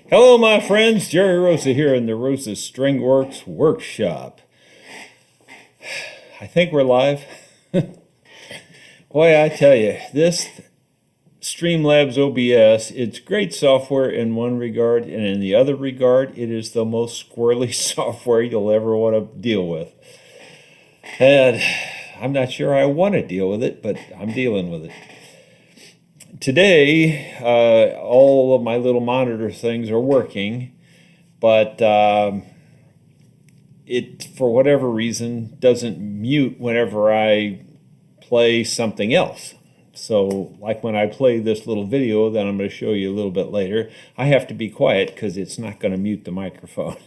Hello, my friends. Jerry Rosa here in the Rosa Stringworks workshop. I think we're live. Boy, I tell you, this Streamlabs OBS, it's great software in one regard, and in the other regard, it is the most squirrely software you'll ever want to deal with. And I'm not sure I want to deal with it, but I'm dealing with it. Today, all of my little monitor things are working, but it, for whatever reason, doesn't mute whenever I play something else. So, like when I play this little video that I'm going to show you a little bit later, I have to be quiet because it's not going to mute the microphone.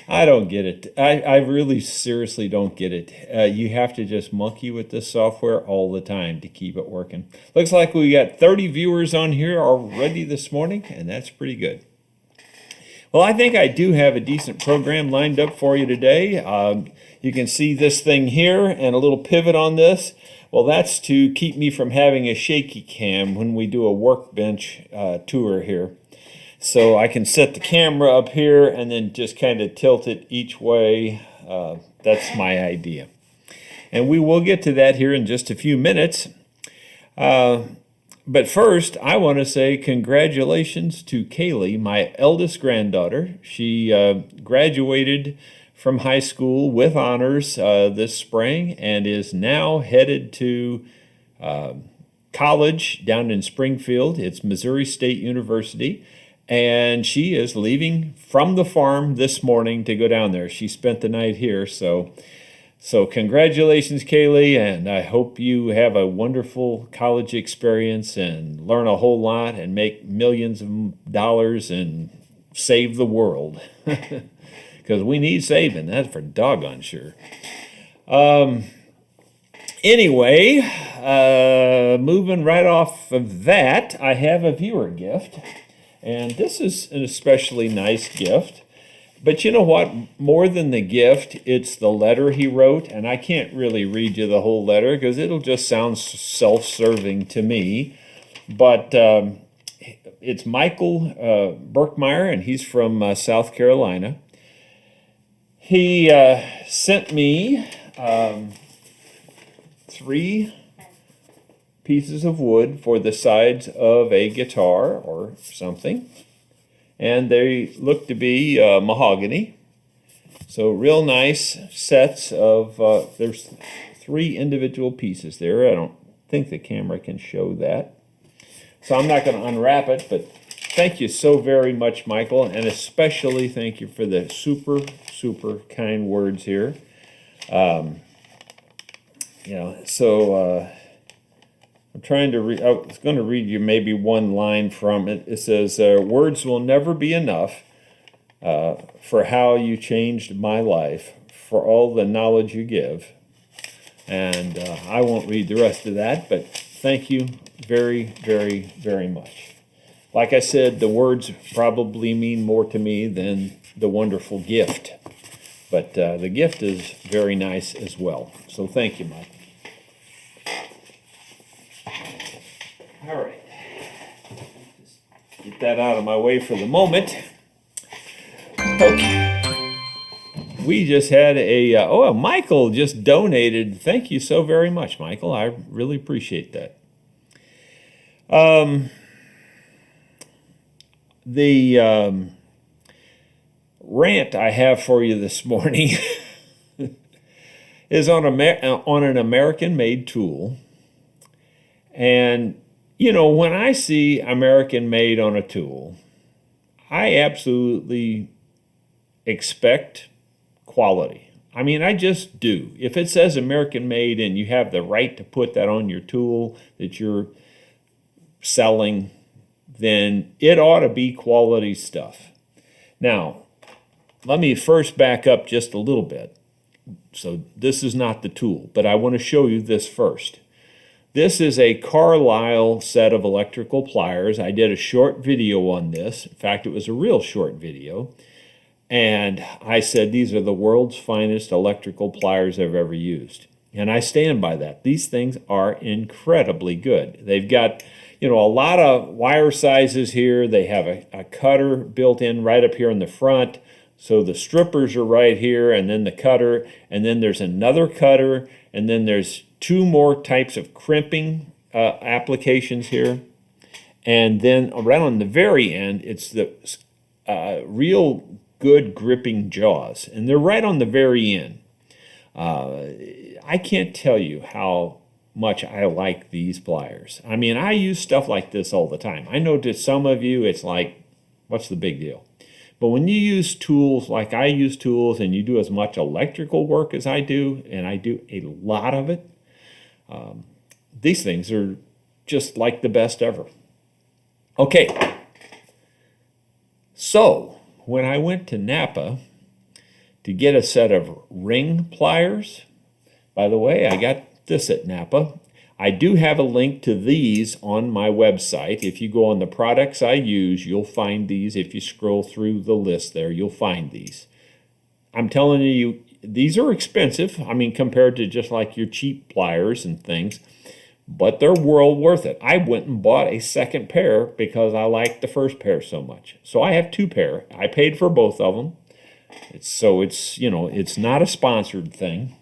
I don't get it. I really seriously don't get it. You have to just monkey with this software all the time to keep it working. Looks like we got 30 viewers on here already this morning, and that's pretty good. Well, I think I do have a decent program lined up for you today. You can see this thing here and a little pivot on this. Well, that's to keep me from having a shaky cam when we do a workbench tour here. So I can set the camera up here and then just kind of tilt it each way. That's my idea. And we will get to that here in just a few minutes. But first, I want to say congratulations to Kaylee, my eldest granddaughter. She graduated from high school with honors this spring and is now headed to college down in Springfield. It's Missouri State University. And she is leaving from the farm this morning to go down there. She spent the night here, so congratulations, Kaylee, and I hope you have a wonderful college experience and learn a whole lot and make millions of dollars and save the world. Because we need saving, that's for doggone sure. Anyway, moving right off of that, I have a viewer gift. And this is an especially nice gift. But you know what? More than the gift, it's the letter he wrote. And I can't really read you the whole letter because it'll just sound self-serving to me. But it's Michael Berkmeyer, and he's from South Carolina. He sent me 3 pieces of wood for the sides of a guitar or something, and they look to be mahogany. So real nice sets of there's 3 individual pieces there. I don't think the camera can show that, so I'm not going to unwrap it, but thank you so very much, Michael, and especially thank you for the super kind words here. I'm trying to read, I was going to read you maybe one line from it. It says, words will never be enough for how you changed my life, for all the knowledge you give. And I won't read the rest of that, but thank you very, very, very much. Like I said, the words probably mean more to me than the wonderful gift. But the gift is very nice as well. So thank you, Mike. All right, just get that out of my way for the moment. Okay, we just had a, Michael just donated. Thank you so very much, Michael. I really appreciate that. The rant I have for you this morning is on an American-made tool. And you know, when I see American-made on a tool, I absolutely expect quality. I mean, I just do. If it says American-made and you have the right to put that on your tool that you're selling, then it ought to be quality stuff. Now, let me first back up just a little bit. So this is not the tool, but I want to show you this first. This is a Carlyle set of electrical pliers. I did a short video on this. In fact, it was a real short video. And I said, these are the world's finest electrical pliers I've ever used. And I stand by that. These things are incredibly good. They've got, you know, a lot of wire sizes here. They have a cutter built in right up here in the front. So the strippers are right here, and then the cutter, and then there's another cutter, and then there's two more types of crimping applications here. And then right on the very end, it's the real good gripping jaws, and they're right on the very end. I can't tell you how much I like these pliers. I mean, I use stuff like this all the time. I know to some of you, it's like, what's the big deal? But when you use tools like I use tools, and you do as much electrical work as I do, and I do a lot of it, these things are just like the best ever. Okay, so when I went to Napa to get a set of ring pliers, by the way, I got this at Napa. I do have a link to these on my website. If you go on the products I use, you'll find these. If you scroll through the list there, you'll find these. I'm telling you, these are expensive. I mean, compared to just like your cheap pliers and things, but they're well worth it. I went and bought a second pair because I liked the first pair so much. So I have two pair. I paid for both of them. It's you know, it's not a sponsored thing.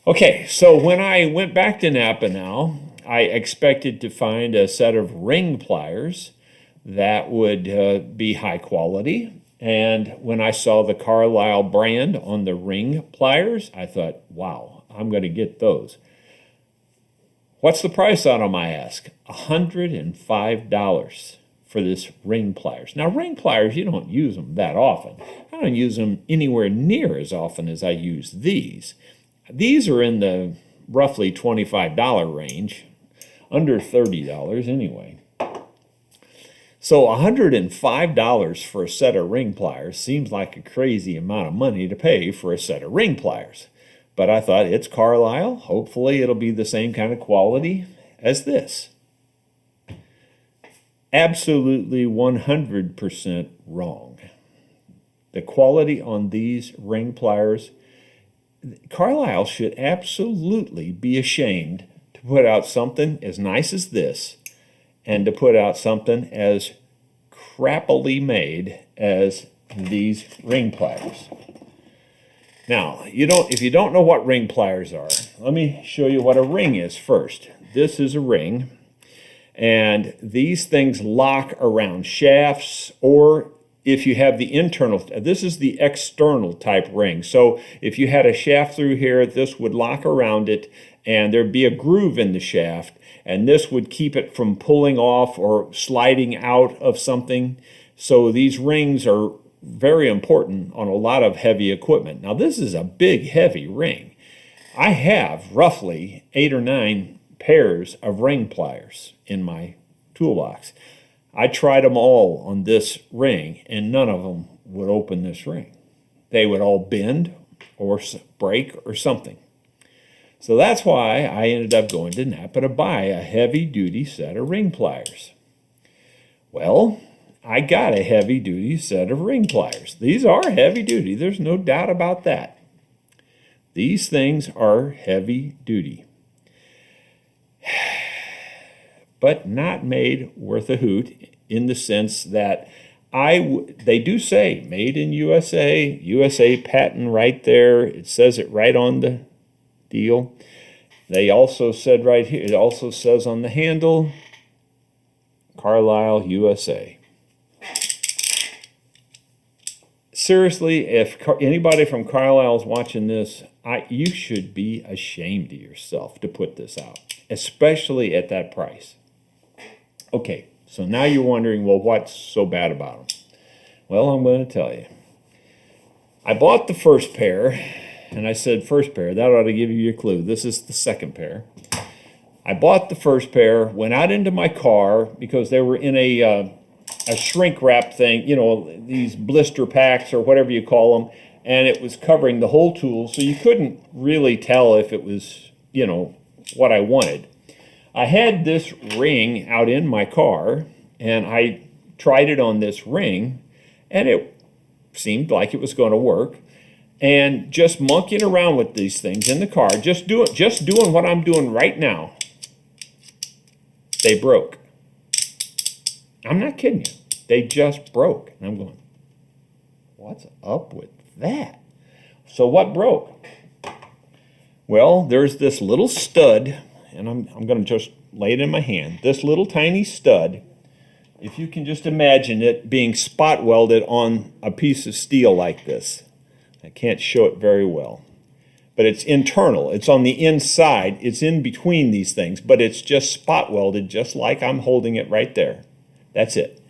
Okay, so when I went back to Napa now, I expected to find a set of ring pliers that would be high quality. And when I saw the Carlyle brand on the ring pliers, I thought, wow, I'm going to get those. What's the price on them, I ask? $105 for this ring pliers. Now, ring pliers, you don't use them that often. I don't use them anywhere near as often as I use these. These are in the roughly $25 range, under $30 anyway. So $105 for a set of ring pliers seems like a crazy amount of money to pay for a set of ring pliers. But I thought, it's Carlyle. Hopefully it'll be the same kind of quality as this. Absolutely 100% wrong. The quality on these ring pliers, Carlyle should absolutely be ashamed to put out something as nice as this and to put out something as crappily made as these ring pliers. Now, if you don't know what ring pliers are, let me show you what a ring is first. This is a ring, and these things lock around shafts, or if you have the internal, this is the external type ring. So if you had a shaft through here, this would lock around it, and there'd be a groove in the shaft, and this would keep it from pulling off or sliding out of something. So these rings are very important on a lot of heavy equipment. Now, this is a big, heavy ring. I have roughly 8 or 9 pairs of ring pliers in my toolbox. I tried them all on this ring, and none of them would open this ring. They would all bend or break or something. So that's why I ended up going to Napa to buy a heavy-duty set of ring pliers. Well, I got a heavy-duty set of ring pliers. These are heavy-duty. There's no doubt about that. These things are heavy-duty. But not made worth a hoot, in the sense that they do say made in USA, USA patent right there. It says it right on the deal. They also said right here, it also says on the handle, Carlyle, USA. Seriously, if anybody from Carlyle is watching this, you should be ashamed of yourself to put this out, especially at that price. Okay, so now you're wondering, well, what's so bad about them? Well, I'm going to tell you. I bought the first pair, and I said first pair. That ought to give you a clue. This is the second pair. I bought the first pair, went out into my car because they were in a shrink wrap thing, you know, these blister packs or whatever you call them, and it was covering the whole tool, so you couldn't really tell if it was, you know, what I wanted. I had this ring out in my car, and I tried it on this ring, and it seemed like it was going to work. And just monkeying around with these things in the car, just doing what I'm doing right now, they broke. I'm not kidding you. They just broke. And I'm going, what's up with that? So what broke? Well, there's this little stud, and I'm going to just lay it in my hand. This little tiny stud, if you can just imagine it being spot welded on a piece of steel like this. I can't show it very well. But it's internal. It's on the inside. It's in between these things, but it's just spot welded, just like I'm holding it right there. That's it.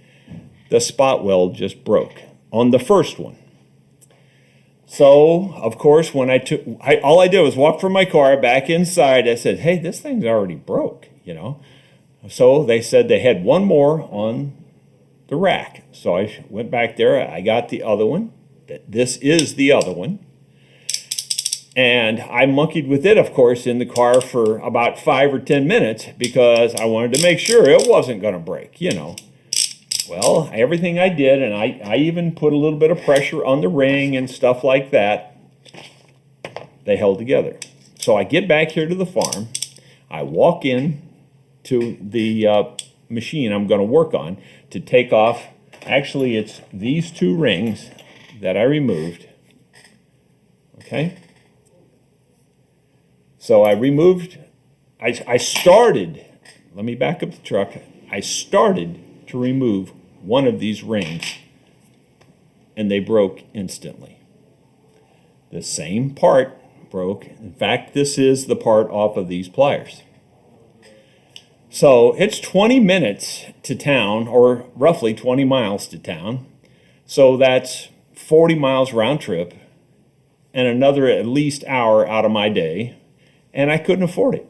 The spot weld just broke on the first one. So, of course, when all I did was walk from my car back inside. I said, hey, this thing's already broke, you know. So they said they had one more on the rack. So I went back there. I got the other one. This is the other one. And I monkeyed with it, of course, in the car for about 5 or 10 minutes because I wanted to make sure it wasn't going to break, you know. Well, everything I did, and I even put a little bit of pressure on the ring and stuff like that, they held together. So I get back here to the farm. I walk in to the machine I'm going to work on to take off. Actually, it's these 2 rings that I removed. Okay? So I removed, I started, let me back up the truck. I started to remove one of these rings and they broke instantly. The same part broke. In fact, this is the part off of these pliers. So it's 20 minutes to town, or roughly 20 miles to town. So that's 40 miles round trip and another at least hour out of my day. And I couldn't afford it.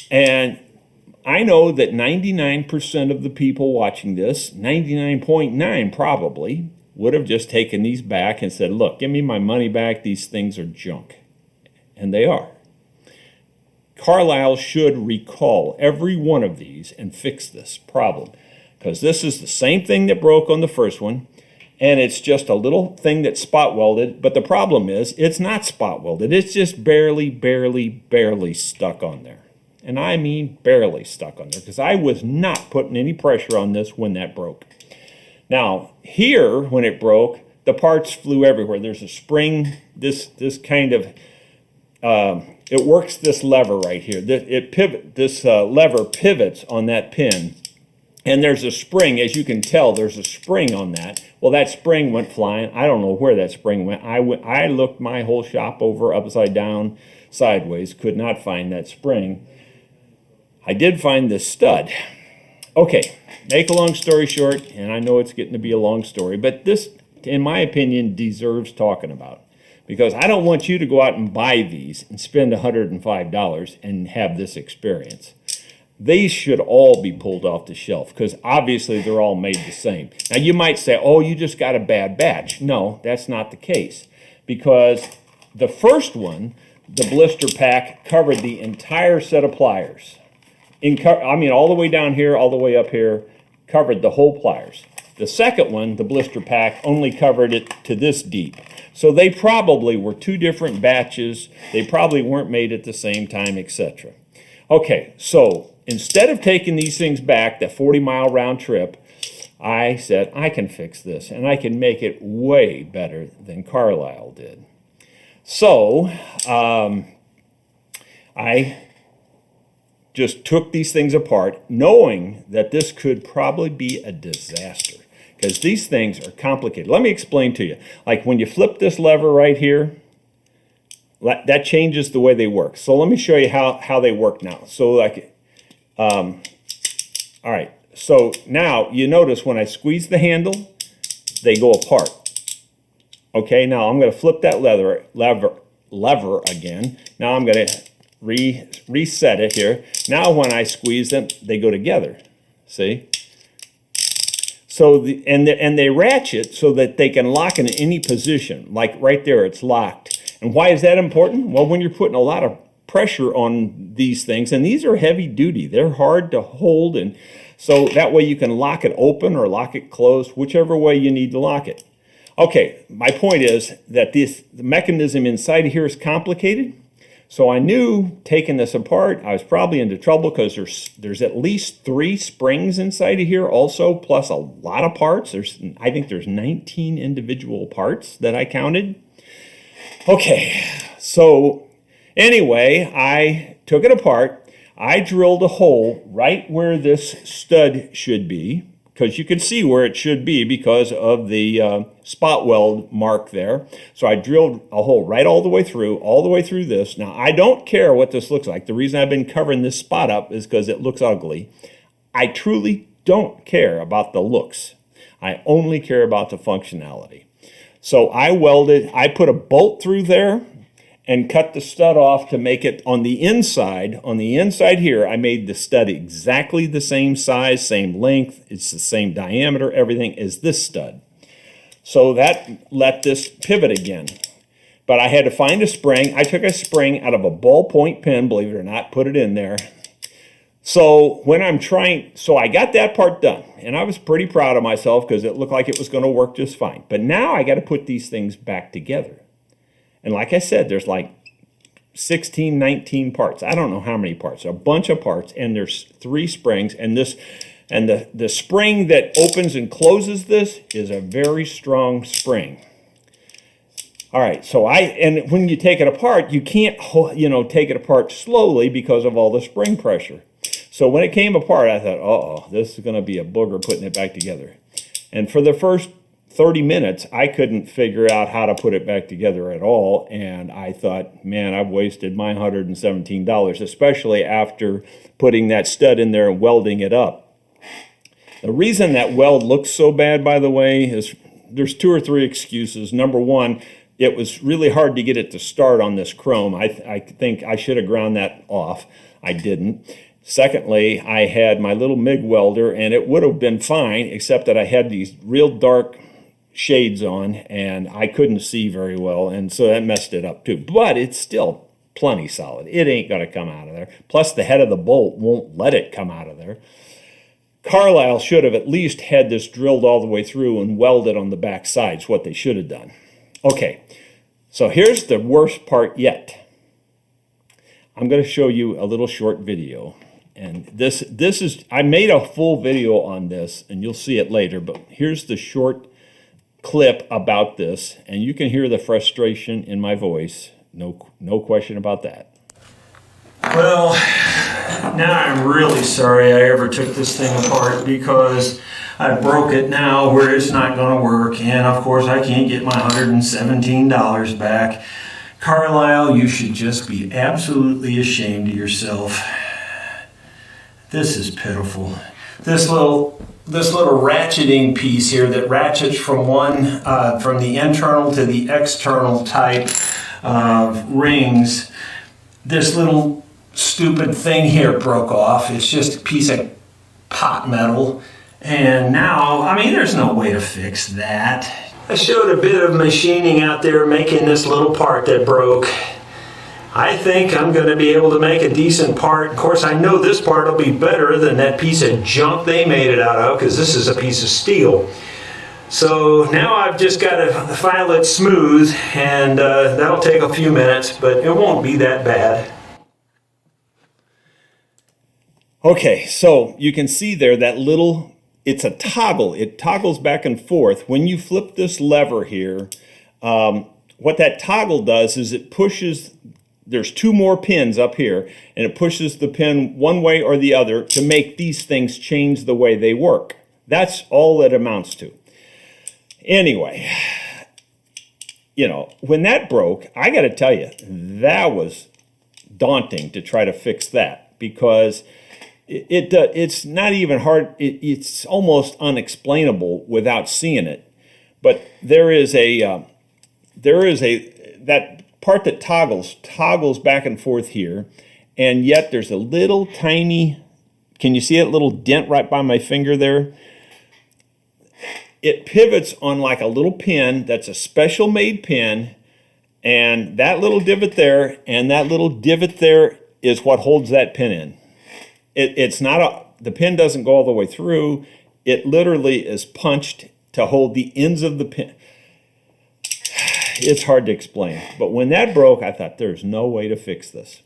And I know that 99% of the people watching this, 99.9 probably, would have just taken these back and said, look, give me my money back. These things are junk. And they are. Carlyle should recall every one of these and fix this problem. Because this is the same thing that broke on the first one. And it's just a little thing that's spot welded. But the problem is, it's not spot welded. It's just barely stuck on there. And I mean barely stuck on there. Because I was not putting any pressure on this when that broke. Now, here, when it broke, the parts flew everywhere. There's a spring, this kind of, it works this lever right here. This lever pivots on that pin. And there's a spring, as you can tell, there's a spring on that. Well, that spring went flying. I don't know where that spring went. I looked my whole shop over, upside down, sideways, could not find that spring. I did find this stud. Okay, make a long story short, and I know it's getting to be a long story, but this, in my opinion, deserves talking about. Because I don't want you to go out and buy these and spend $105 and have this experience. These should all be pulled off the shelf because obviously they're all made the same. Now you might say, oh, you just got a bad batch. No, that's not the case because the first one, the blister pack, covered the entire set of pliers. All the way down here, all the way up here, covered the whole pliers. The second one, the blister pack, only covered it to this deep. So they probably were 2 different batches. They probably weren't made at the same time, etc. Okay, so instead of taking these things back, that 40-mile round trip, I said, I can fix this, and I can make it way better than Carlyle did. So I just took these things apart, knowing that this could probably be a disaster, because these things are complicated. Let me explain to you. Like when you flip this lever right here, that changes the way they work. So let me show you how they work now. So like, all right. So now you notice when I squeeze the handle, they go apart. Okay, now I'm going to flip that lever again. Now I'm going to reset it here. Now when I squeeze them, they go together. See? So and they ratchet so that they can lock in any position. Like right there, it's locked. And why is that important? Well, when you're putting a lot of pressure on these things, and these are heavy duty, they're hard to hold, and so that way you can lock it open or lock it closed, whichever way you need to lock it. Okay, my point is that the mechanism inside here is complicated, So I knew taking this apart, I was probably into trouble because there's at least 3 springs inside of here also, plus a lot of parts. I think there's 19 individual parts that I counted. Okay, so anyway, I took it apart. I drilled a hole right where this stud should be, because you can see where it should be because of the spot weld mark there. So I drilled a hole right all the way through this. Now, I don't care what this looks like. The reason I've been covering this spot up is because it looks ugly. I truly don't care about the looks. I only care about the functionality. So I put a bolt through there and cut the stud off to make it on the inside. On the inside here, I made the stud exactly the same size, same length. It's the same diameter, everything as this stud. So that let this pivot again. But I had to find a spring. I took a spring out of a ballpoint pen, believe it or not, put it in there. So I got that part done. And I was pretty proud of myself because it looked like it was going to work just fine. But now I got to put these things back together. And like I said, there's like 16, 19 parts. I don't know how many parts, a bunch of parts, and there's 3 springs. And the spring that opens and closes this is a very strong spring. All right, so and when you take it apart, you can't, take it apart slowly because of all the spring pressure. So when it came apart, I thought, uh-oh, this is going to be a booger putting it back together. And for the first 30 minutes, I couldn't figure out how to put it back together at all. And I thought, man, I've wasted my $117, especially after putting that stud in there and welding it up. The reason that weld looks so bad, by the way, is there's 2 or 3 excuses. Number one, it was really hard to get it to start on this chrome. I think I should have ground that off. I didn't. Secondly, I had my little MIG welder, and it would have been fine, except that I had these real dark shades on and I couldn't see very well, and so that messed it up too. But it's still plenty solid. It ain't going to come out of there. Plus the head of the bolt won't let it come out of there. Carlyle should have at least had this drilled all the way through and welded on the back sides, what they should have done. Okay, so here's the worst part yet. I'm going to show you a little short video. And this is, I made a full video on this, and you'll see it later, but here's the short clip about this, and you can hear the frustration in my voice. No question about that. Well, now I'm really sorry I ever took this thing apart because I broke it now where it's not going to work, and of course I can't get my $117 back. Carlyle, you should just be absolutely ashamed of yourself. This is pitiful. This little ratcheting piece here that ratchets from from the internal to the external type rings, this little stupid thing here broke off. It's just a piece of pot metal, and now, I mean, there's no way to fix that. I showed a bit of machining out there making this little part that broke. I think I'm going to be able to make a decent part. Of course, I know this part will be better than that piece of junk they made it out of, because this is a piece of steel. So now I've just got to file it smooth, and that'll take a few minutes, but it won't be that bad. Okay, so you can see there that little, it's a toggle. It toggles back and forth. When you flip this lever here, what that toggle does is it pushes, there's 2 more pins up here, and it pushes the pin one way or the other to make these things change the way they work. That's all it amounts to. Anyway, when that broke, I got to tell you, that was daunting to try to fix that, because it's not even hard. It's almost unexplainable without seeing it. But there is that part that toggles back and forth here, and yet there's a little tiny, can you see it, little dent right by my finger there? It pivots on like a little pin that's a special made pin, and that little divot there and that little divot there is what holds that pin in. It's not the pin doesn't go all the way through. It literally is punched to hold the ends of the pin. it's hard to explain. But when that broke, I thought there's no way to fix this.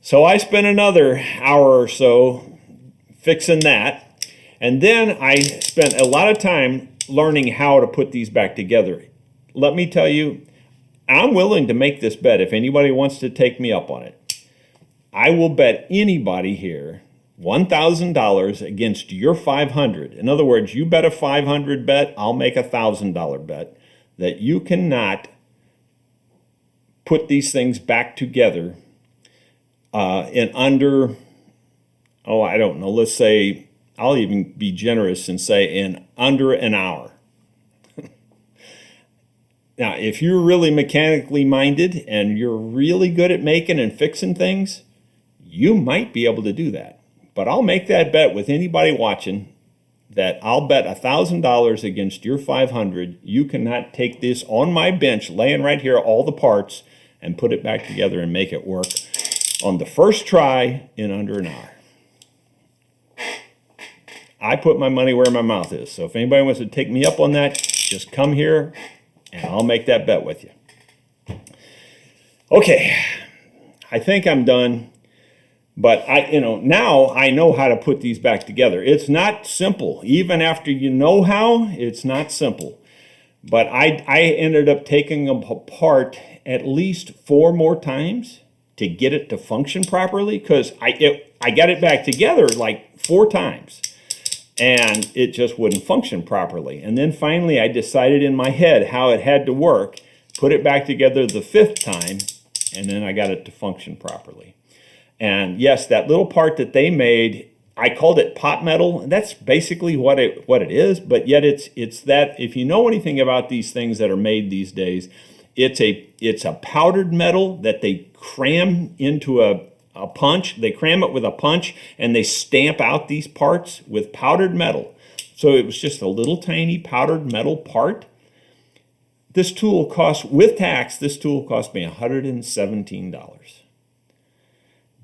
So I spent another hour or so fixing that. And then I spent a lot of time learning how to put these back together. Let me tell you, I'm willing to make this bet if anybody wants to take me up on it. I will bet anybody here $1,000 against your 500. In other words, you bet a 500 bet, I'll make a $1,000 bet that you cannot put these things back together in under, oh, I don't know, let's say, I'll even be generous and say in under an hour. Now, if you're really mechanically minded and you're really good at making and fixing things, you might be able to do that. But I'll make that bet with anybody watching that I'll bet $1,000 against your 500. You cannot take this on my bench, laying right here, all the parts, and put it back together and make it work on the first try in under an hour. I put my money where my mouth is. So if anybody wants to take me up on that, just come here and I'll make that bet with you. Okay, I think I'm done. But now I know how to put these back together. It's not simple. Even after you know how, it's not simple. But I ended up taking them apart at least 4 more times to get it to function properly, because I got it back together like 4 times and it just wouldn't function properly. And then finally I decided in my head how it had to work, put it back together the 5th time, and then I got it to function properly. And yes, that little part that they made, I called it pot metal. That's basically what it is, but yet it's that, if you know anything about these things that are made these days, it's a powdered metal that they cram into a punch. They cram it with a punch and they stamp out these parts with powdered metal. So it was just a little tiny powdered metal part. This tool cost, with tax, this tool cost me $117.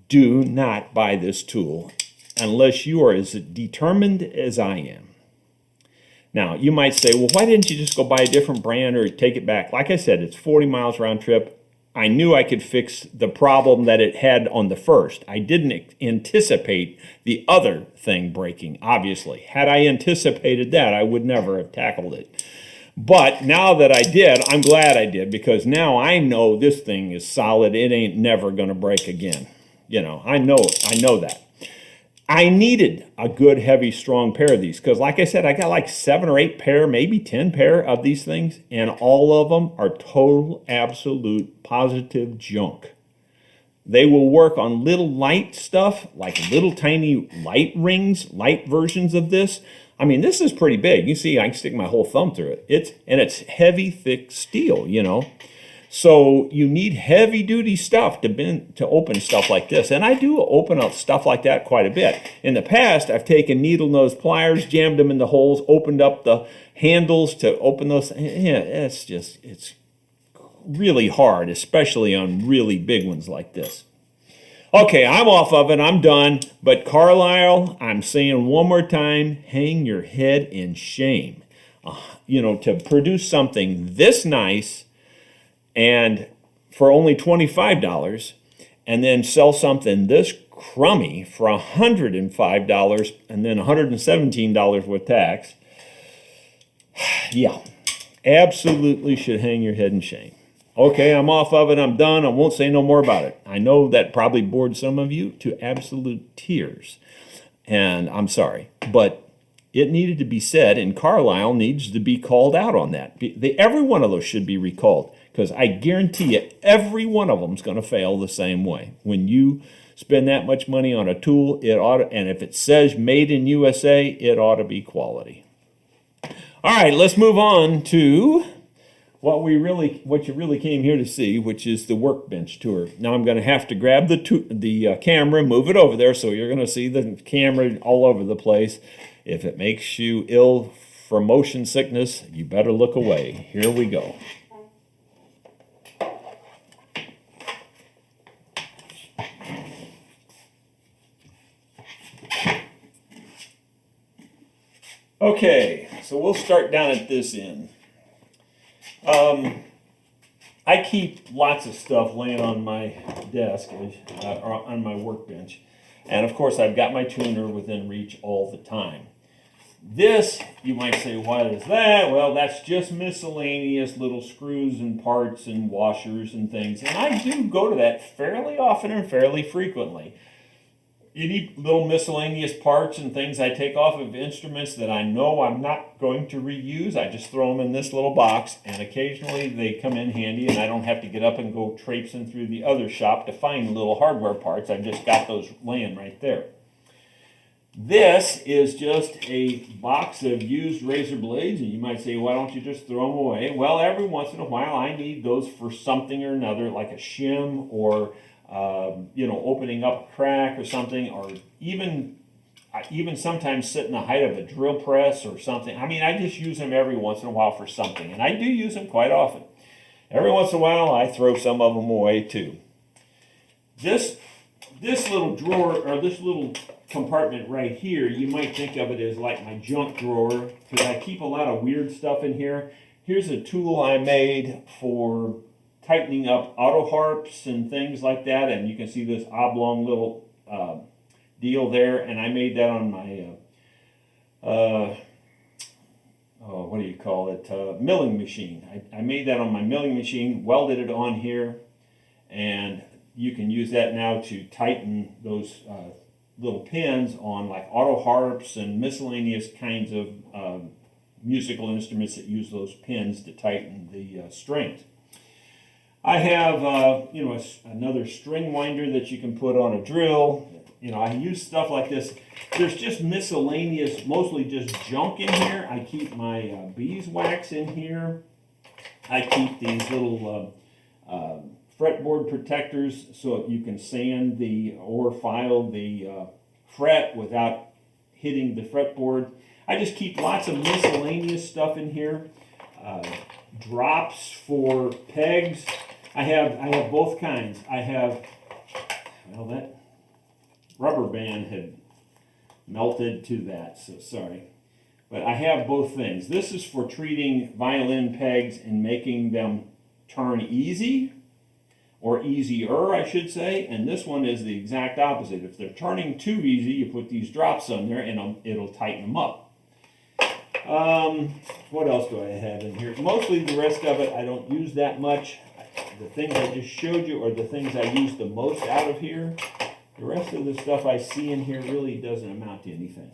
Do not buy this tool unless you are as determined as I am. Now, you might say, well, why didn't you just go buy a different brand or take it back? Like I said, it's 40 miles round trip. I knew I could fix the problem that it had on the first. I didn't anticipate the other thing breaking, obviously. Had I anticipated that, I would never have tackled it. But now that I did, I'm glad I did, because now I know this thing is solid. It ain't never going to break again. I know that. I needed a good, heavy, strong pair of these because, like I said, I got like 7 or 8 pair, maybe 10 pair of these things, and all of them are total, absolute, positive junk. They will work on little light stuff, like little tiny light rings, light versions of this. I mean, this is pretty big. You see, I can stick my whole thumb through it. It's heavy, thick steel, So you need heavy-duty stuff to open stuff like this. And I do open up stuff like that quite a bit. In the past, I've taken needle nose pliers, jammed them in the holes, opened up the handles to open those. Yeah, it's really hard, especially on really big ones like this. Okay, I'm off of it. I'm done. But Carlyle, I'm saying one more time, hang your head in shame. To produce something this nice and for only $25, and then sell something this crummy for $105 and then $117 with tax. Yeah, absolutely should hang your head in shame. Okay, I'm off of it. I'm done. I won't say no more about it. I know that probably bored some of you to absolute tears, and I'm sorry, but it needed to be said, and Carlyle needs to be called out on that. Every one of those should be recalled, because I guarantee you every one of them is going to fail the same way. When you spend that much money on a tool, it ought to, and if it says made in USA, it ought to be quality. All right, let's move on to what you really came here to see, which is the Workbench Tour. Now I'm going to have to grab the camera, move it over there, so you're going to see the camera all over the place. If it makes you ill from motion sickness, you better look away. Here we go. Okay, so we'll start down at this end. I keep lots of stuff laying on my desk or on my workbench. And of course, I've got my tuner within reach all the time. This, you might say, what is that? Well, that's just miscellaneous little screws and parts and washers and things. And I do go to that fairly often and fairly frequently. Any little miscellaneous parts and things I take off of instruments that I know I'm not going to reuse, I just throw them in this little box, and occasionally they come in handy and I don't have to get up and go traipsing through the other shop to find little hardware parts. I've just got those laying right there. This is just a box of used razor blades, and you might say, why don't you just throw them away? Well, every once in a while I need those for something or another, like a shim or opening up a crack or something, or even sometimes sit in the height of a drill press or something. I mean, I just use them every once in a while for something, and I do use them quite often. Every once in a while I throw some of them away too. This little drawer, or this little compartment right here, you might think of it as like my junk drawer, because I keep a lot of weird stuff in here. Here's a tool I made for tightening up auto harps and things like that, and you can see this oblong little deal there, and I made that on my what do you call it, milling machine. I made that on my milling machine, welded it on here, and you can use that now to tighten those little pins on like auto harps and miscellaneous kinds of musical instruments that use those pins to tighten the strings. I have another string winder that you can put on a drill. I use stuff like this. There's just miscellaneous, mostly just junk in here. I keep my beeswax in here. I keep these little fretboard protectors so you can sand or file the fret without hitting the fretboard. I just keep lots of miscellaneous stuff in here. Drops for pegs. I have both kinds. I have, well, that rubber band had melted to that, so sorry. But I have both things. This is for treating violin pegs and making them turn easy, or easier, I should say. And this one is the exact opposite. If they're turning too easy, you put these drops on there and it'll tighten them up. What else do I have in here? Mostly the rest of it I don't use that much. The things I just showed you are the things I use the most out of here. The rest of the stuff I see in here really doesn't amount to anything.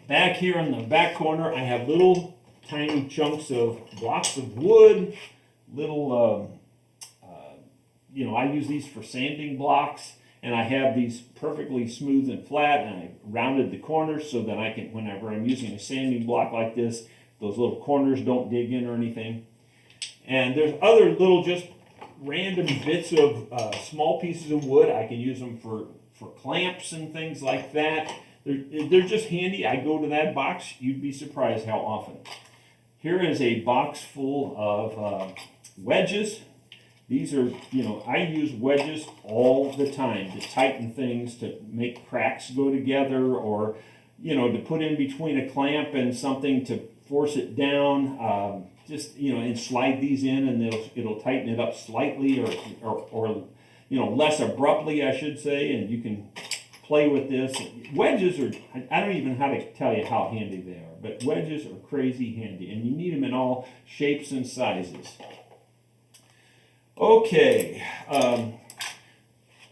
Back here in the back corner, I have little tiny chunks of blocks of wood, little, I use these for sanding blocks, and I have these perfectly smooth and flat, and I rounded the corners so that I can, whenever I'm using a sanding block like this, those little corners don't dig in or anything. And there's other little just random bits of small pieces of wood. I can use them for clamps and things like that. They're just handy. I go to that box. You'd be surprised how often. Here is a box full of wedges. These are, I use wedges all the time to tighten things, to make cracks go together, or, to put in between a clamp and something to force it down. And slide these in, and it'll tighten it up slightly, or less abruptly, I should say, and you can play with this. Wedges are, I don't even know how to tell you how handy they are, but wedges are crazy handy, and you need them in all shapes and sizes. Okay,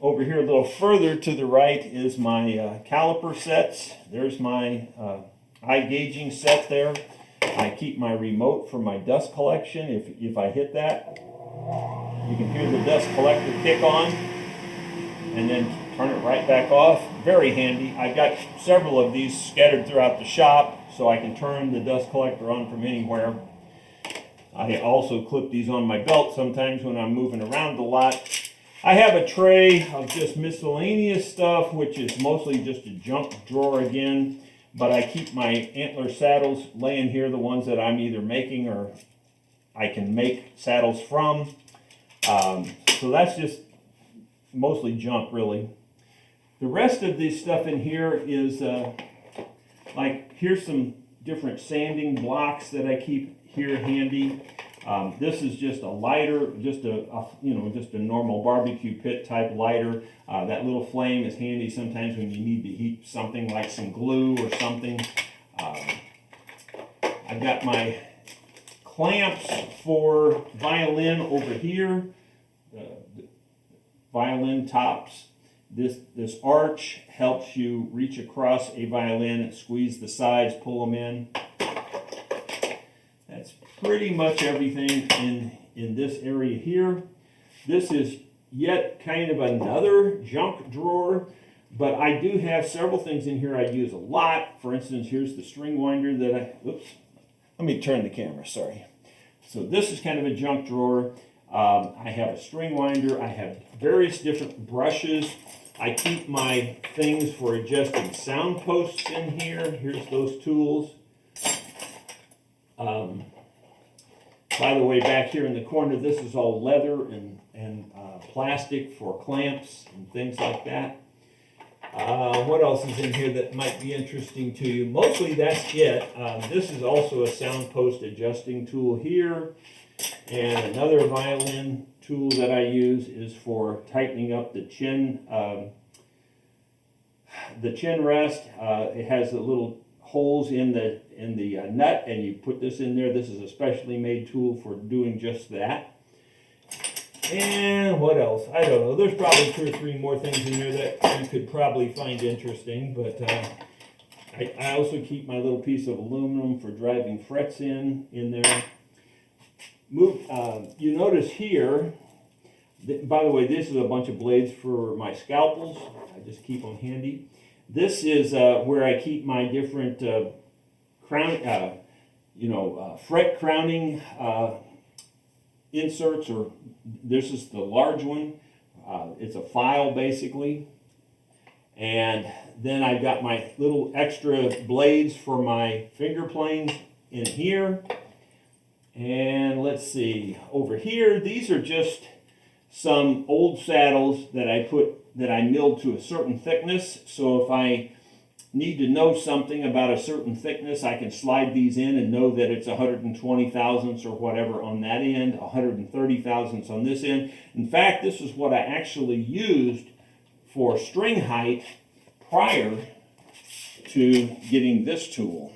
over here a little further to the right is my caliper sets. There's my eye gauging set there. I keep my remote for my dust collection. If I hit that, you can hear the dust collector kick on and then turn it right back off. Very handy. I've got several of these scattered throughout the shop, so I can turn the dust collector on from anywhere. I also clip these on my belt sometimes when I'm moving around a lot. I have a tray of just miscellaneous stuff, which is mostly just a junk drawer again. But I keep my antler saddles laying here, the ones that I'm either making or I can make saddles from. So that's just mostly junk, really. The rest of this stuff in here is here's some different sanding blocks that I keep here handy. This is just a lighter, just just a normal barbecue pit type lighter. That little flame is handy sometimes when you need to heat something like some glue or something. I've got my clamps for violin over here. Violin tops. This arch helps you reach across a violin, squeeze the sides, pull them in. That's pretty much everything in this area here. This is yet kind of another junk drawer, but I do have several things in here I use a lot. For instance, here's the string winder that let me turn the camera, sorry. So this is kind of a junk drawer. I have a string winder. I have various different brushes. I keep my things for adjusting sound posts in here. Here's those tools. By the way, back here in the corner, this is all leather and plastic for clamps and things like that. What else is in here that might be interesting to you? Mostly that's it. This is also a sound post adjusting tool here. And another violin tool that I use is for tightening up the chin rest. It has the little holes in the nut, and you put this in there. This is a specially made tool for doing just that. And what else? I don't know. There's probably 2 or 3 more things in there that you could probably find interesting, but I also keep my little piece of aluminum for driving frets in there. You notice here, by the way, this is a bunch of blades for my scalpels. I just keep them handy. This is where I keep my different fret crowning inserts, or this is the large one. It's a file basically. And then I've got my little extra blades for my finger planes in here. And let's see, over here, these are just some old saddles that I milled to a certain thickness. So if I need to know something about a certain thickness, I can slide these in and know that it's 120 thousandths or whatever on that end, 130 thousandths on this end. In fact, this is what I actually used for string height prior to getting this tool.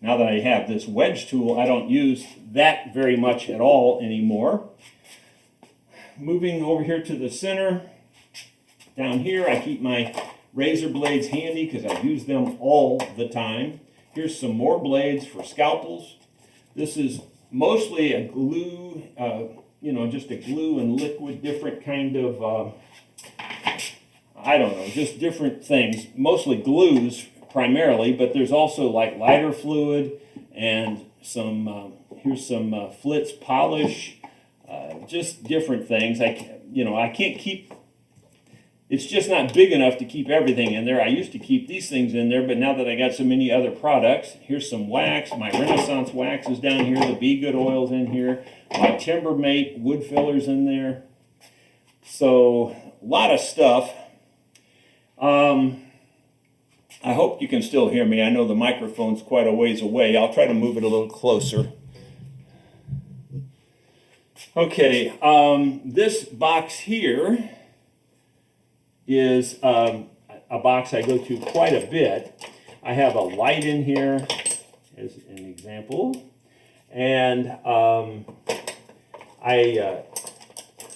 Now that I have this wedge tool, I don't use that very much at all anymore. Moving over here to the center, down here I keep my razor blades handy because I use them all the time. Here's some more blades for scalpels. This is mostly a glue, just a glue and liquid, different kind of, I don't know, just different things. Mostly glues primarily, but there's also like lighter fluid and some, here's some Flitz polish, just different things. I can't keep, it's just not big enough to keep everything in there. I used to keep these things in there, but now that I got so many other products, here's some wax. My Renaissance wax is down here. The Be Good oil's in here. My Timbermate wood fillers in there. So a lot of stuff. I hope you can still hear me. I know the microphone's quite a ways away. I'll try to move it a little closer. Okay, this box here is a box I go to quite a bit. I have a light in here as an example, and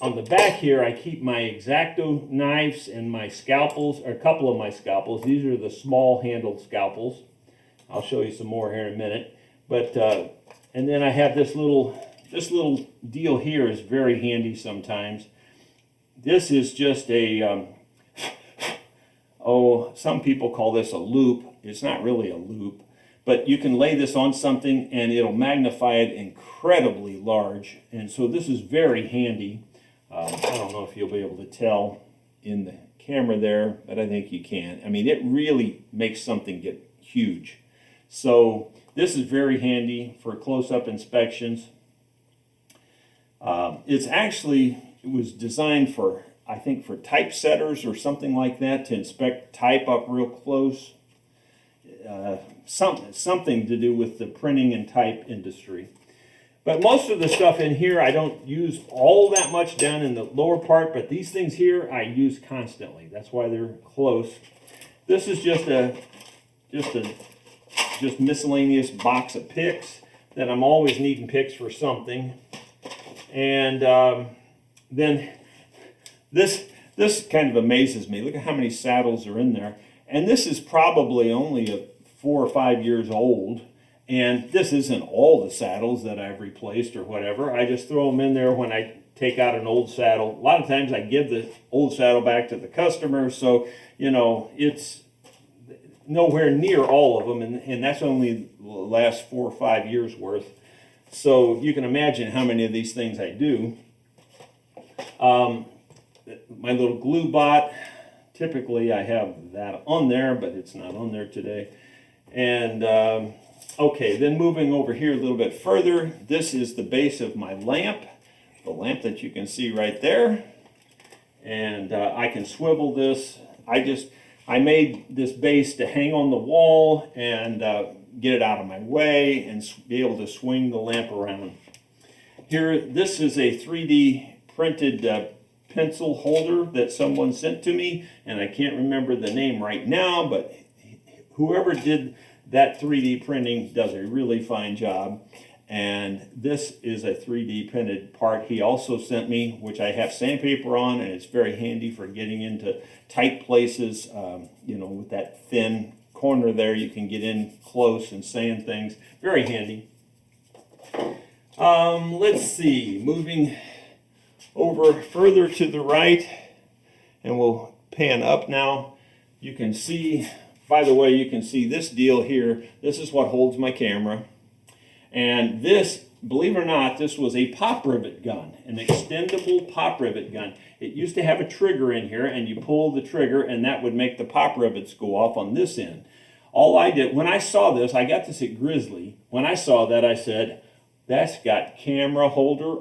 on the back here I keep my X-Acto knives and my scalpels, or a couple of my scalpels. These are the small handled scalpels. I'll show you some more here in a minute. But and then I have this little deal here is very handy sometimes. This is just a some people call this a loop. It's not really a loop, but you can lay this on something and it'll magnify it incredibly large. And so this is very handy. I don't know if you'll be able to tell in the camera there, but I think you can. I mean, it really makes something get huge. So this is very handy for close-up inspections. It was designed for, I think, for typesetters or something like that, to inspect type up real close. Something to do with the printing and type industry. But most of the stuff in here, I don't use all that much down in the lower part, but these things here I use constantly. That's why they're close. This is just miscellaneous box of picks that I'm always needing picks for something. And then this kind of amazes me. Look at how many saddles are in there. And this is probably only 4 or 5 years old. And this isn't all the saddles that I've replaced or whatever. I just throw them in there when I take out an old saddle. A lot of times I give the old saddle back to the customer. So, you know, it's nowhere near all of them. And that's only the last 4 or 5 years worth. So you can imagine how many of these things I do. My little glue bot, typically I have that on there, but it's not on there today. And okay, then moving over here a little bit further, this is the base of my lamp, the lamp that you can see right there. And I can swivel this. I made this base to hang on the wall and get it out of my way and be able to swing the lamp around. Here, this is a 3D printed pencil holder that someone sent to me, and I can't remember the name right now, but whoever did that 3D printing does a really fine job. And this is a 3D printed part he also sent me, which I have sandpaper on, and it's very handy for getting into tight places. You know, with that thin corner there, you can get in close and sand things. Very handy. Let's see, moving over further to the right, and we'll pan up now. You can see, by the way, you can see this deal here. This is what holds my camera. And this, believe it or not, this was a pop rivet gun, an extendable pop rivet gun. It used to have a trigger in here, and you pull the trigger, and that would make the pop rivets go off on this end. All I did, when I saw this, I got this at Grizzly. When I saw that, I said, that's got camera holder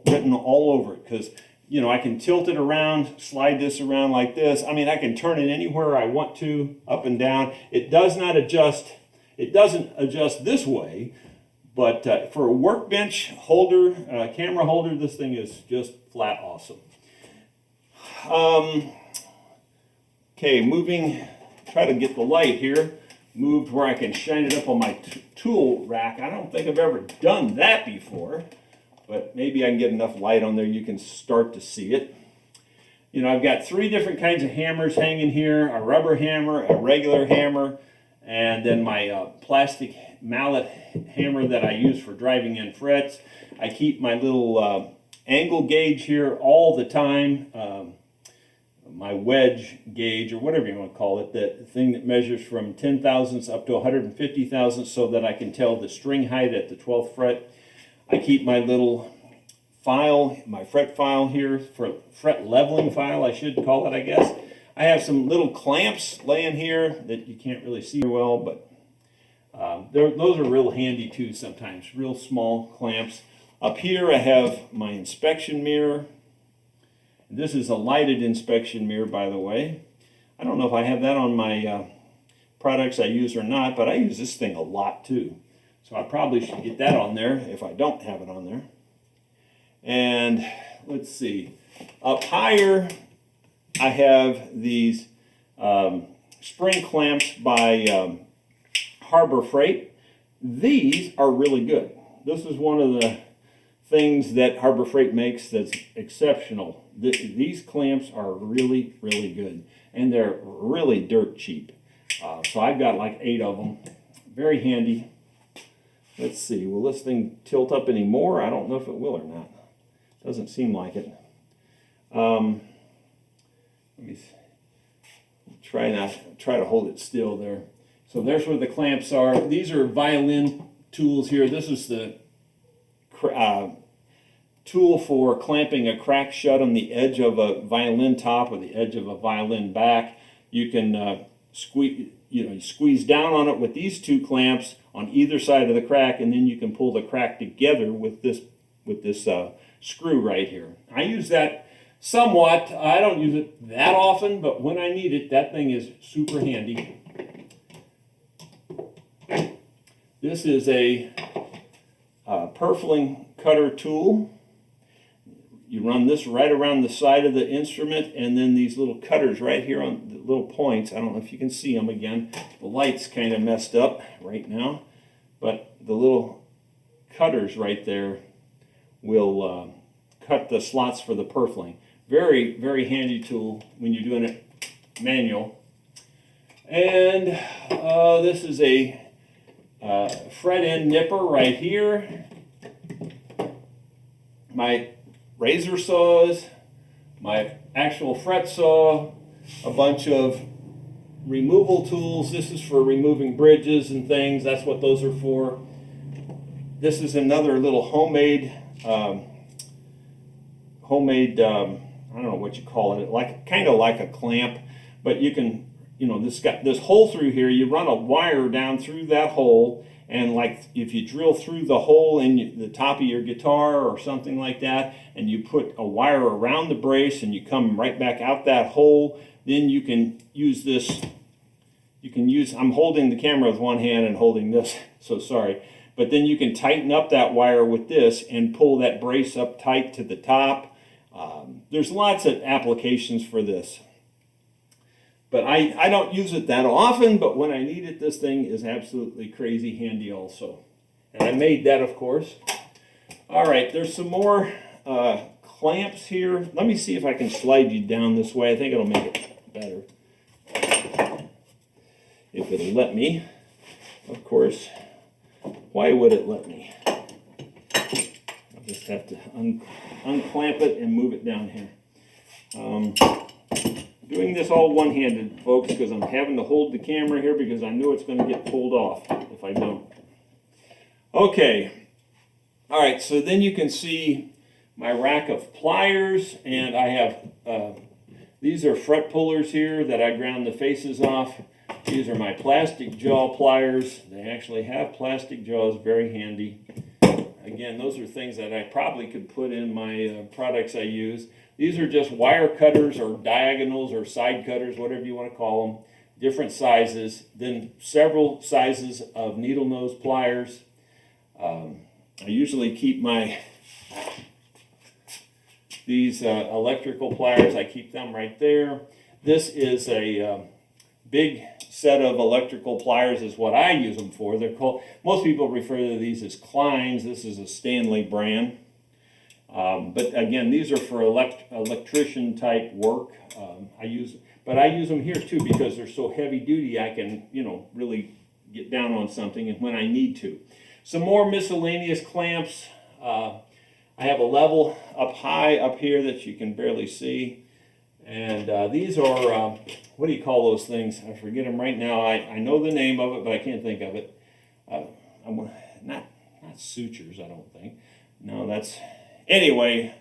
written all over it, because, you know, I can tilt it around, slide this around like this. I mean, I can turn it anywhere I want to, up and down. It does not adjust, it doesn't adjust this way, but for a workbench holder, camera holder, this thing is just flat awesome. Okay, moving, try to get the light here, moved where I can shine it up on my tool rack. I don't think I've ever done that before, but maybe I can get enough light on there you can start to see it. You know, I've got 3 different kinds of hammers hanging here, a rubber hammer, a regular hammer, and then my plastic mallet hammer that I use for driving in frets. I keep my little angle gauge here all the time, my wedge gauge, or whatever you want to call it, that thing that measures from 10 thousandths up to 150 thousandths, so that I can tell the string height at the 12th fret. I keep my little file, my fret file here, for fret leveling file, I should call it, I guess. I have some little clamps laying here that you can't really see well, but those are real handy too sometimes, real small clamps. Up here I have my inspection mirror. This is a lighted inspection mirror, by the way. I don't know if I have that on my products I use or not, but I use this thing a lot too. So I probably should get that on there if I don't have it on there. And let's see, up higher I have these spring clamps by Harbor Freight. These are really good. This is one of the things that Harbor Freight makes that's exceptional. These clamps are really, really good, and they're really dirt cheap. So I've got like 8 of them. Very handy. Let's see, will this thing tilt up anymore? I don't know if it will or not. Doesn't seem like it. Let me try to hold it still there. So there's where the clamps are. These are Violin tools here. This is the tool for clamping a crack shut on the edge of a violin top or the edge of a violin back. You can squeeze down on it with these 2 clamps on either side of the crack, and then you can pull the crack together with this screw right here. I use that somewhat. I don't use it that often, but when I need it, that thing is super handy. This is a Purfling cutter tool. You run this right around the side of the instrument, and then these little cutters right here on the little points. I don't know if you can see them again. The light's kind of messed up right now, but the little cutters right there will cut the slots for the purfling. Very, very handy tool when you're doing it manual. And this is a fret end nipper right here. My razor saws, my actual fret saw, a bunch of removal tools. This is for removing bridges and things. That's what those are for. This is another little homemade, I don't know what you call it, like kind of like a clamp, but you can, you know, this got this hole through here. You run a wire down through that hole, and like if you drill through the hole in the top of your guitar or something like that, and you put a wire around the brace and you come right back out that hole, then you can use this. You can use, I'm holding the camera with one hand and holding this, so sorry. But then you can tighten up that wire with this and pull that brace up tight to the top. There's lots of applications for this. But I don't use it that often, but when I need it, this thing is absolutely crazy handy also. And I made that, of course. All right, there's some more clamps here. Let me see if I can slide you down this way. I think it'll make it better. If it'll let me, of course. Why would it let me? I'll just have to unclamp it and move it down here. Doing this all one-handed, folks, because I'm having to hold the camera here because I know it's going to get pulled off if I don't. Okay. All right, so then you can see my rack of pliers, and I have, these are fret pullers here that I ground the faces off. These are my plastic jaw pliers. They actually have plastic jaws, very handy. Again, those are things that I probably could put in my products I use. These are just wire cutters or diagonals or side cutters, whatever you want to call them. Different sizes. Then several sizes of needle nose pliers. I usually keep these electrical pliers, I keep them right there. This is a big set of electrical pliers is what I use them for. They're called, most people refer to these as Kleins. This is a Stanley brand. But again, these are for electrician type work. I use them here too because they're so heavy duty. I can, you know, really get down on something and when I need to. Some more miscellaneous clamps. I have a level up high up here that you can barely see. And these are, what do you call those things? I forget them right now. I know the name of it, but I can't think of it. Not sutures, I don't think. No, that's... Anyway,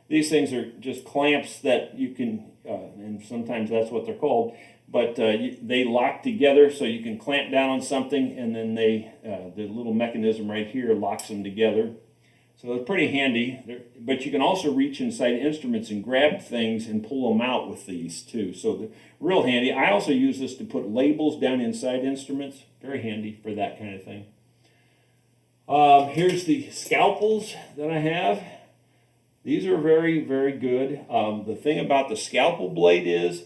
these things are just clamps that you can, and sometimes that's what they're called, but they lock together so you can clamp down on something, and then the little mechanism right here locks them together. So it's pretty handy, but you can also reach inside instruments and grab things and pull them out with these too. So they're real handy. I also use this to put labels down inside instruments. Very handy for that kind of thing. Here's the scalpels that I have. These are very, very good. The thing about the scalpel blade is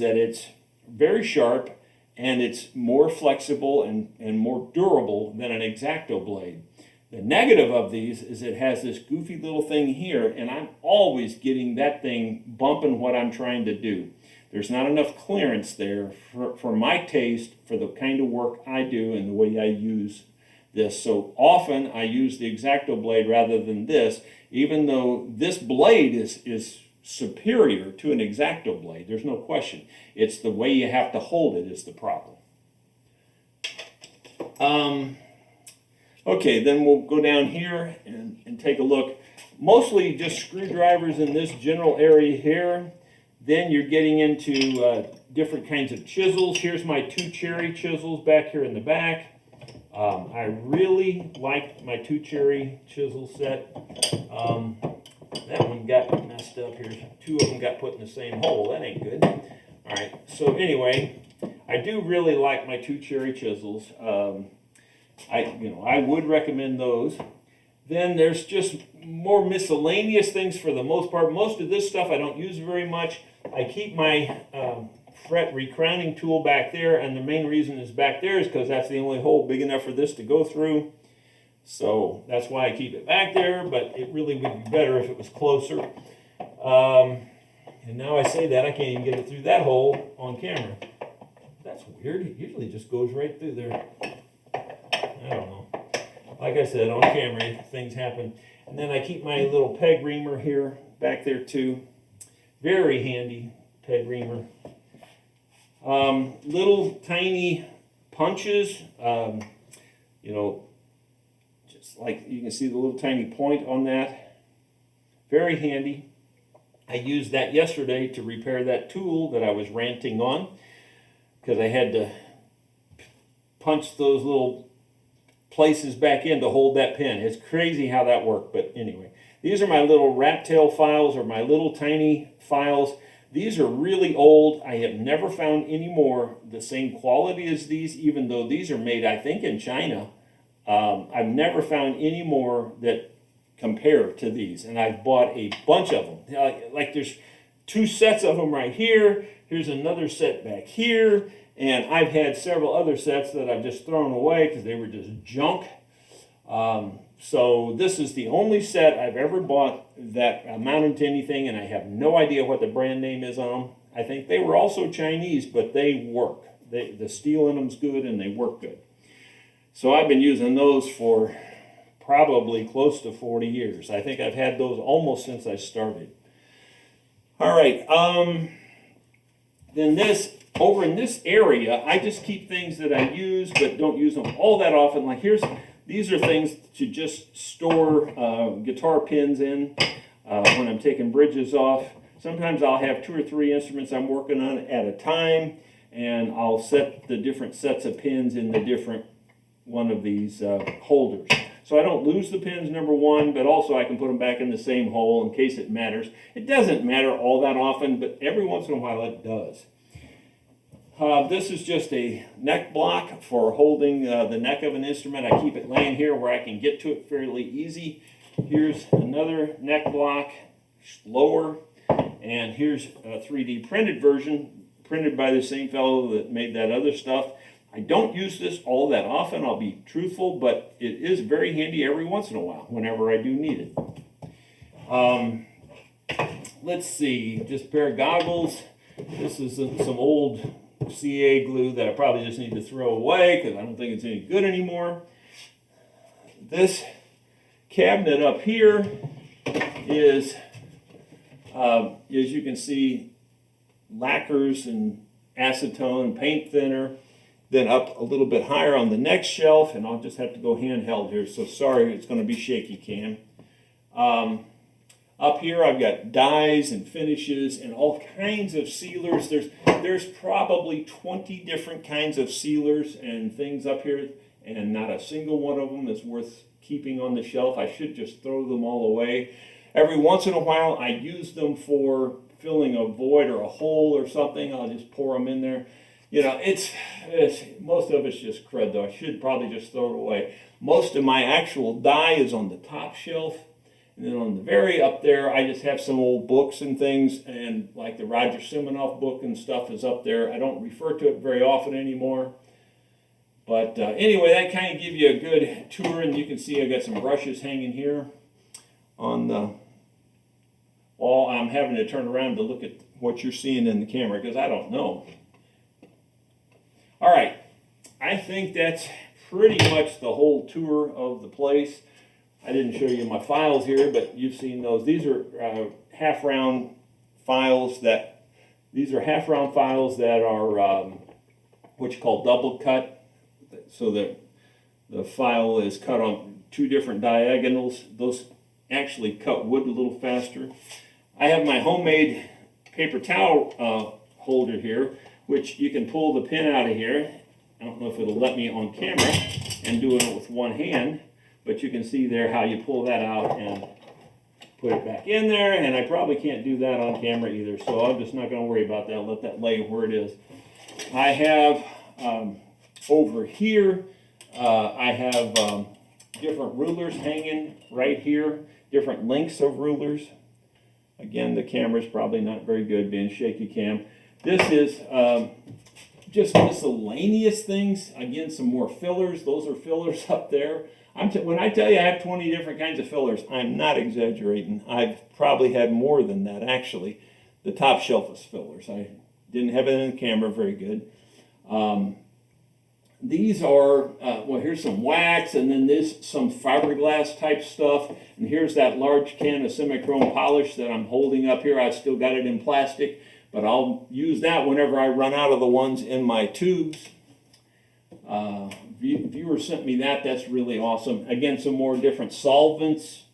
that it's very sharp and it's more flexible and more durable than an X-Acto blade. The negative of these is it has this goofy little thing here, and I'm always getting that thing bumping what I'm trying to do. There's not enough clearance there for my taste, for the kind of work I do and the way I use this. So often I use the X-Acto blade rather than this, even though this blade is superior to an X-Acto blade. There's no question. It's the way you have to hold it is the problem. Okay, then we'll go down here and take a look. Mostly just screwdrivers in this general area here. Then you're getting into different kinds of chisels. Here's my 2 cherry chisels back here in the back. I really like my 2 cherry chisel set. That one got messed up here. 2 of them got put in the same hole. That ain't good. All right, so anyway, I do really like my 2 cherry chisels. I would recommend those. Then there's just more miscellaneous things for the most part. Most of this stuff I don't use very much. I keep my fret recrowning tool back there, and the main reason it's back there is because that's the only hole big enough for this to go through. So that's why I keep it back there, but it really would be better if it was closer. And now I say that, I can't even get it through that hole on camera. That's weird. It usually just goes right through there. I don't know. Like I said, on camera, things happen. And then I keep my little peg reamer here, back there too. Very handy peg reamer. Little tiny punches, you know, just like you can see the little tiny point on that. Very handy. I used that yesterday to repair that tool that I was ranting on, because I had to punch those little places back in to hold that pin. It's crazy how that worked, but anyway. These are my little rat tail files, or my little tiny files. These are really old. I have never found any more the same quality as these, even though these are made, I think, in China. I've never found any more that compare to these, and I've bought a bunch of them. Like there's 2 sets of them right here. Here's another set back here, and I've had several other sets that I've just thrown away because they were just junk. So this is the only set I've ever bought that amounted to anything, and I have no idea what the brand name is on them. I think they were also Chinese, but they work. The steel in them's good, and they work good. So I've been using those for probably close to 40 years. I think I've had those almost since I started. All right, then over in this area, I just keep things that I use but don't use them all that often. Like these are things to just store guitar pins in when I'm taking bridges off. Sometimes I'll have 2 or 3 instruments I'm working on at a time, and I'll set the different sets of pins in the different one of these holders. So I don't lose the pins, number one, but also I can put them back in the same hole in case it matters. It doesn't matter all that often, but every once in a while it does. This is just a neck block for holding the neck of an instrument. I keep it laying here where I can get to it fairly easy. Here's another neck block, lower, and here's a 3D printed version, printed by the same fellow that made that other stuff. I don't use this all that often, I'll be truthful, but it is very handy every once in a while, whenever I do need it. Let's see, just a pair of goggles. This is some old CA glue that I probably just need to throw away because I don't think it's any good anymore. This cabinet up here is, as you can see, lacquers and acetone and paint thinner. Then up a little bit higher on the next shelf, and I'll just have to go handheld here, so sorry, it's going to be shaky cam. Up here I've got dyes and finishes and all kinds of sealers. There's probably 20 different kinds of sealers and things up here, and not a single one of them is worth keeping on the shelf. I should just throw them all away. Every once in a while I use them for filling a void or a hole or something. I'll just pour them in there. You know, it's most of it's just crud, though. I should probably just throw it away. Most of my actual dye is on the top shelf. And then on the very up there, I just have some old books and things, and like the Roger Siminoff book and stuff is up there. I don't refer to it very often anymore. But anyway, that kind of gives you a good tour, and you can see I got some brushes hanging here on the wall. I'm having to turn around to look at what you're seeing in the camera because I don't know. All right, I think that's pretty much the whole tour of the place. I didn't show you my files here, but you've seen those. These are half-round files that are what you call double cut, so that the file is cut on 2 different diagonals. Those actually cut wood a little faster. I have my homemade paper towel holder here, which you can pull the pin out of here. I don't know if it'll let me on camera and doing it with one hand, but you can see there how you pull that out and put it back in there, and I probably can't do that on camera either, so I'm just not going to worry about that. I'll let that lay where it is. I have over here, I have different rulers hanging right here, different lengths of rulers. Again, the camera's probably not very good being shaky cam. This is just miscellaneous things. Again, some more fillers. Those are fillers up there. When I tell you I have 20 different kinds of fillers, I'm not exaggerating. I've probably had more than that, actually. The top shelf is fillers. I didn't have it in the camera very good. These are, well, here's some wax, and then this some fiberglass type stuff. And here's that large can of semi-chrome polish that I'm holding up here. I've still got it in plastic, but I'll use that whenever I run out of the ones in my tubes. Viewer sent me that. That's really awesome. Again, some more different solvents.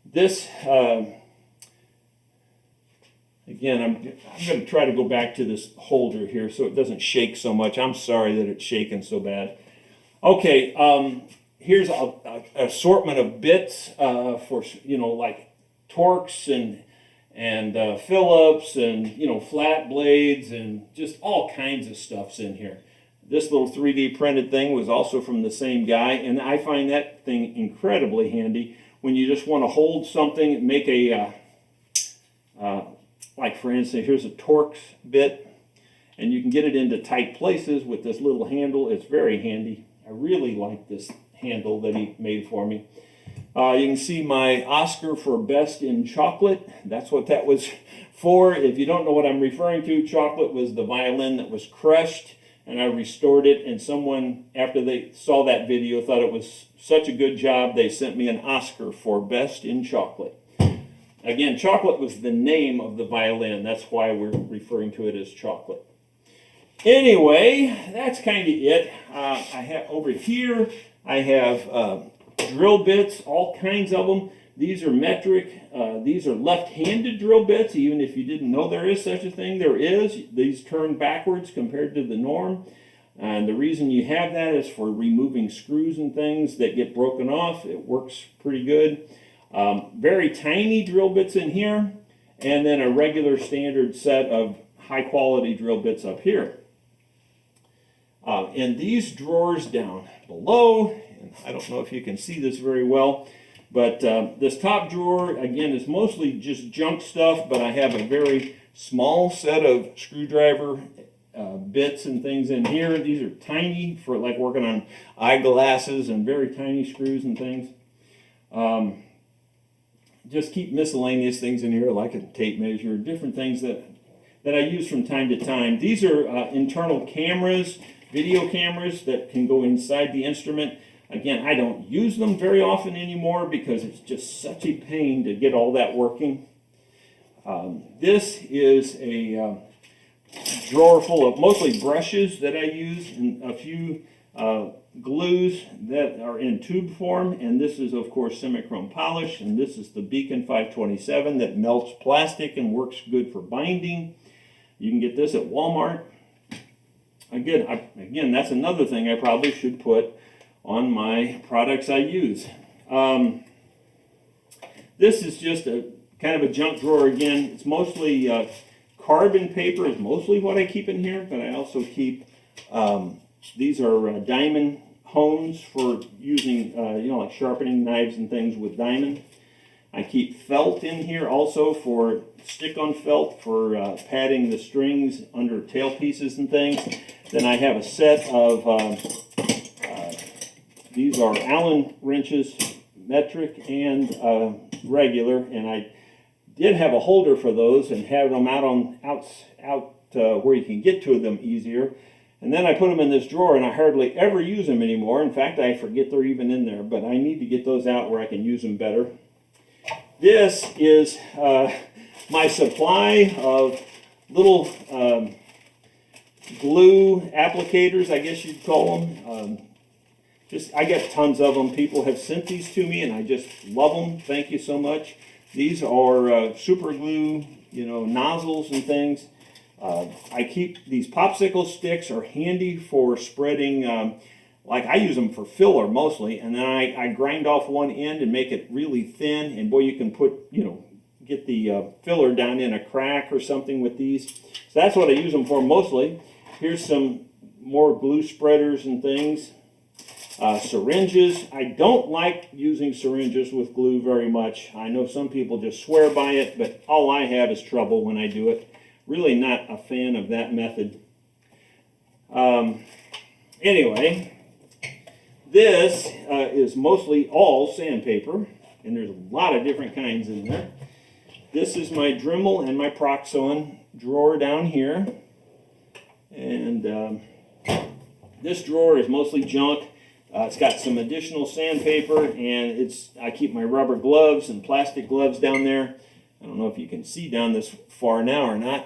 This, again, I'm going to try to go back to this holder here so it doesn't shake so much. I'm sorry that it's shaking so bad. Okay, here's an assortment of bits for, you know, like Torx and Phillips and, you know, flat blades and just all kinds of stuff's in here. This little 3D printed thing was also from the same guy, and I find that thing incredibly handy when you just want to hold something, make a, like for instance, here's a Torx bit, and you can get it into tight places with this little handle. It's very handy. I really like this handle that he made for me. You can see my Oscar for Best in Chocolate. That's what that was for. If you don't know what I'm referring to, chocolate was the violin that was crushed, and I restored it, and someone, after they saw that video, thought it was such a good job, they sent me an Oscar for Best in Chocolate. Again, chocolate was the name of the violin. That's why we're referring to it as chocolate. Anyway, that's kind of it. I have over here, I have drill bits, all kinds of them. These are metric. These are left-handed drill bits, even if you didn't know there is such a thing. There is. These turn backwards compared to the norm. And the reason you have that is for removing screws and things that get broken off. It works pretty good. Very tiny drill bits in here, and then a regular standard set of high-quality drill bits up here. And these drawers down below, and I don't know if you can see this very well, but this top drawer, again, is mostly just junk stuff, but I have a very small set of screwdriver bits and things in here. These are tiny for like working on eyeglasses and very tiny screws and things. Just keep miscellaneous things in here like a tape measure, different things that I use from time to time. These are internal cameras, video cameras that can go inside the instrument. Again, I don't use them very often anymore because it's just such a pain to get all that working. This is a drawer full of mostly brushes that I use and a few glues that are in tube form. And this is, of course, semi-chrome polish. And this is the Beacon 527 that melts plastic and works good for binding. You can get this at Walmart. Again, that's another thing I probably should put on my products I use. This is just a kind of a junk drawer again. It's mostly carbon paper is mostly what I keep in here, but I also keep, these are diamond hones for using, you know, like sharpening knives and things with diamond. I keep felt in here also for stick-on felt for padding the strings under tailpieces and things. Then I have a set of, these are Allen wrenches, metric and regular, and I did have a holder for those and have them out where you can get to them easier. And then I put them in this drawer, and I hardly ever use them anymore. In fact, I forget they're even in there, but I need to get those out where I can use them better. This is my supply of little glue applicators, I guess you'd call them. I get tons of them. People have sent these to me, and I just love them. Thank you so much. These are super glue, you know, nozzles and things. I keep these popsicle sticks are handy for spreading. Like I use them for filler mostly, and then I grind off one end and make it really thin. And boy, you can put, you know, get the filler down in a crack or something with these. So that's what I use them for mostly. Here's some more glue spreaders and things. Syringes, I don't like using syringes with glue very much. I know some people just swear by it, but all I have is trouble when I do it. Really not a fan of that method. Anyway, this is mostly all sandpaper, and there's a lot of different kinds in there. This is my Dremel and my Proxon drawer down here. And this drawer is mostly junk. It's got some additional sandpaper, and I keep my rubber gloves and plastic gloves down there. I don't know if you can see down this far now or not.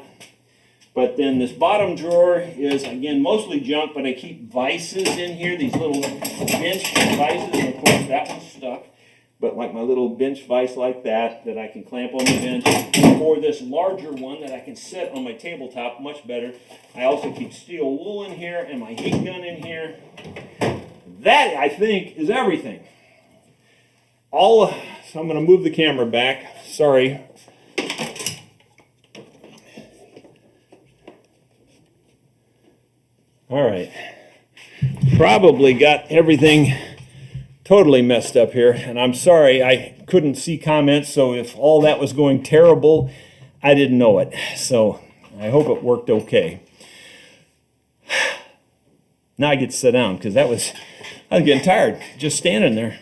But then this bottom drawer is, again, mostly junk, but I keep vices in here, these little bench vices, and of course that one's stuck. But like my little bench vise like that I can clamp on the bench, or this larger one that I can set on my tabletop much better. I also keep steel wool in here and my heat gun in here. That, I think, is everything. So I'm going to move the camera back. Sorry. All right. Probably got everything totally messed up here, and I'm sorry I couldn't see comments, so if all that was going terrible, I didn't know it. So I hope it worked okay. Now I get to sit down because I was getting tired just standing there.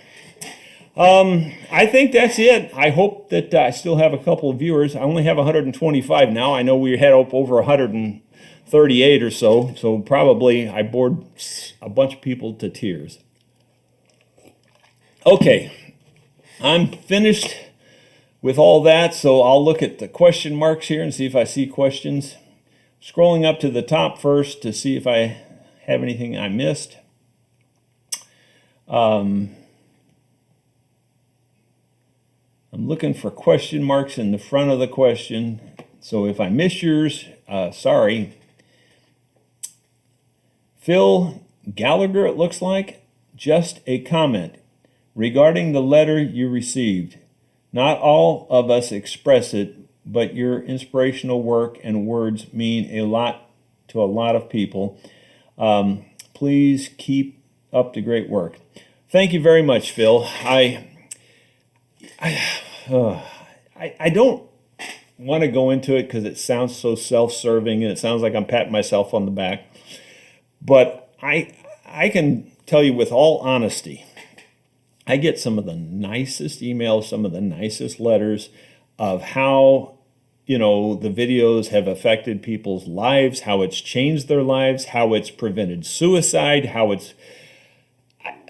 I think that's it. I hope that I still have a couple of viewers. I only have 125 now. I know we had up over 138 or so, so probably I bored a bunch of people to tears. Okay, I'm finished with all that, so I'll look at the question marks here and see if I see questions. Scrolling up to the top first to see if I have anything I missed. I'm looking for question marks in the front of the question, so if I miss yours, sorry. Phil Gallagher, it looks like, just a comment regarding the letter you received. Not all of us express it, but your inspirational work and words mean a lot to a lot of people. Please keep up the great work. Thank you very much, Phil. I don't want to go into it because it sounds so self-serving and it sounds like I'm patting myself on the back. But I can tell you with all honesty, I get some of the nicest emails, some of the nicest letters of how, the videos have affected people's lives, how it's changed their lives, how it's prevented suicide, how it's...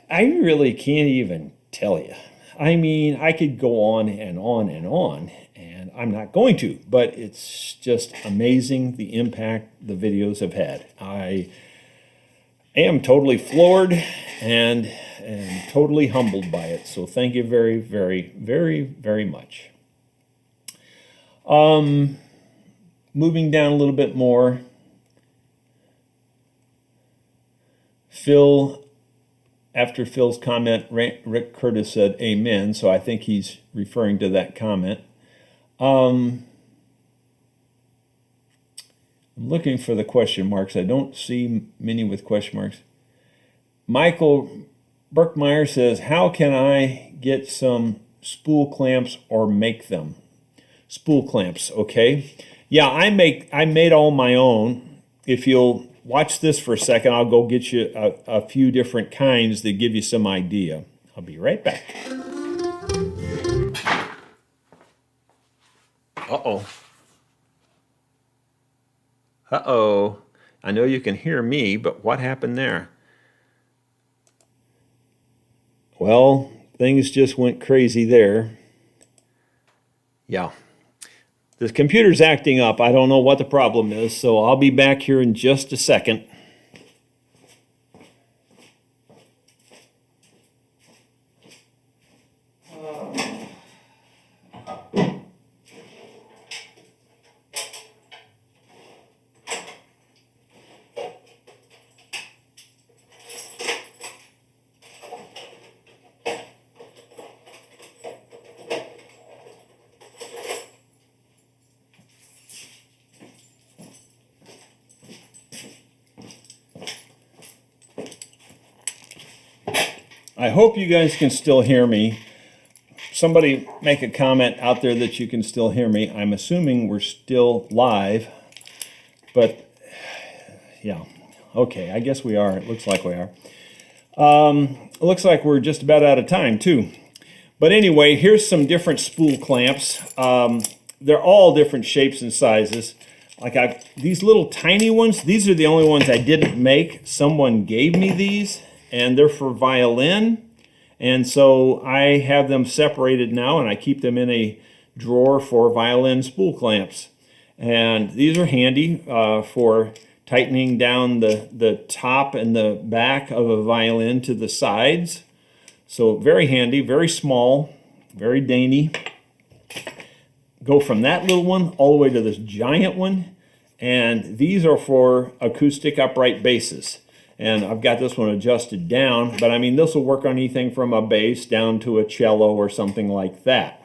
I really can't even tell you. I mean, I could go on and on and on, and I'm not going to, but it's just amazing the impact the videos have had. I am totally floored and totally humbled by it. So thank you very, very, very, very much. Moving down a little bit more. Phil, after Phil's comment, Rick Curtis said amen. So I think he's referring to that comment. I'm looking for the question marks. I don't see many with question marks. Michael Burkmeyer says, how can I get some spool clamps or make them? Spool clamps, okay. Yeah, I made all my own. If you'll watch this for a second, I'll go get you a few different kinds that give you some idea. I'll be right back. Uh-oh. Uh-oh. I know you can hear me, but what happened there? Well, things just went crazy there. Yeah. The computer's acting up. I don't know what the problem is, so I'll be back here in just a second. I hope you guys can still hear me. Somebody make a comment out there that you can still hear me. I'm assuming we're still live, but yeah. Okay, I guess we are. It looks like we are. It looks like we're just about out of time, too. But anyway, here's some different spool clamps. They're all different shapes and sizes. Like these little tiny ones, these are the only ones I didn't make. Someone gave me these, and they're for violin. And so I have them separated now, and I keep them in a drawer for violin spool clamps. And these are handy for tightening down the top and the back of a violin to the sides. So very handy, very small, very dainty. Go from that little one all the way to this giant one. And these are for acoustic upright basses. And I've got this one adjusted down, but I mean, this will work on anything from a bass down to a cello or something like that.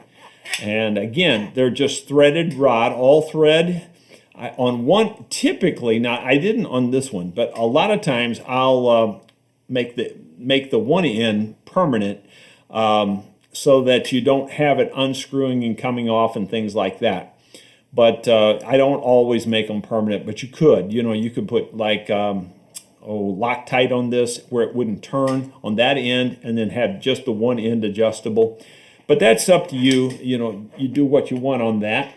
And again, they're just threaded rod, all thread. On one, typically, now I didn't on this one, but a lot of times I'll make the one end permanent so that you don't have it unscrewing and coming off and things like that. But I don't always make them permanent, but you could. You know, you could put like Loctite on this where it wouldn't turn on that end and then have just the one end adjustable. But that's up to you. You know, you do what you want on that.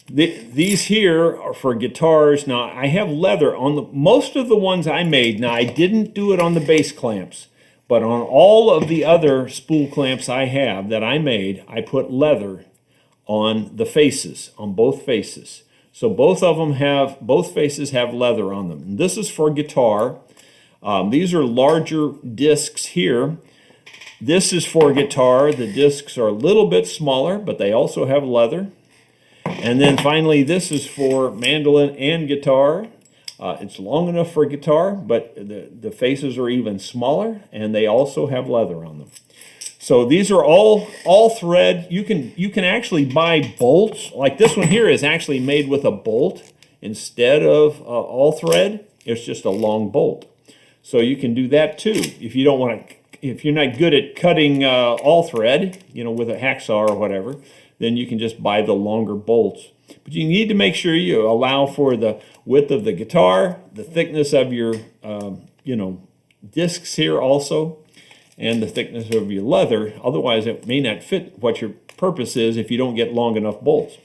These here are for guitars. Now, I have leather on most of the ones I made. Now, I didn't do it on the bass clamps, but on all of the other spool clamps I have that I made, I put leather on the faces, on both faces. So both faces have leather on them. And this is for guitar. These are larger discs here. This is for guitar. The discs are a little bit smaller, but they also have leather. And then finally, this is for mandolin and guitar. It's long enough for guitar, but the faces are even smaller, and they also have leather on them. So these are all thread. You can actually buy bolts. Like this one here is actually made with a bolt instead of all thread. It's just a long bolt. So you can do that too. If you don't want to, if you're not good at cutting all thread, you know, with a hacksaw or whatever, then you can just buy the longer bolts. But you need to make sure you allow for the width of the guitar, the thickness of your, discs here also, and the thickness of your leather. Otherwise, it may not fit what your purpose is if you don't get long enough bolts.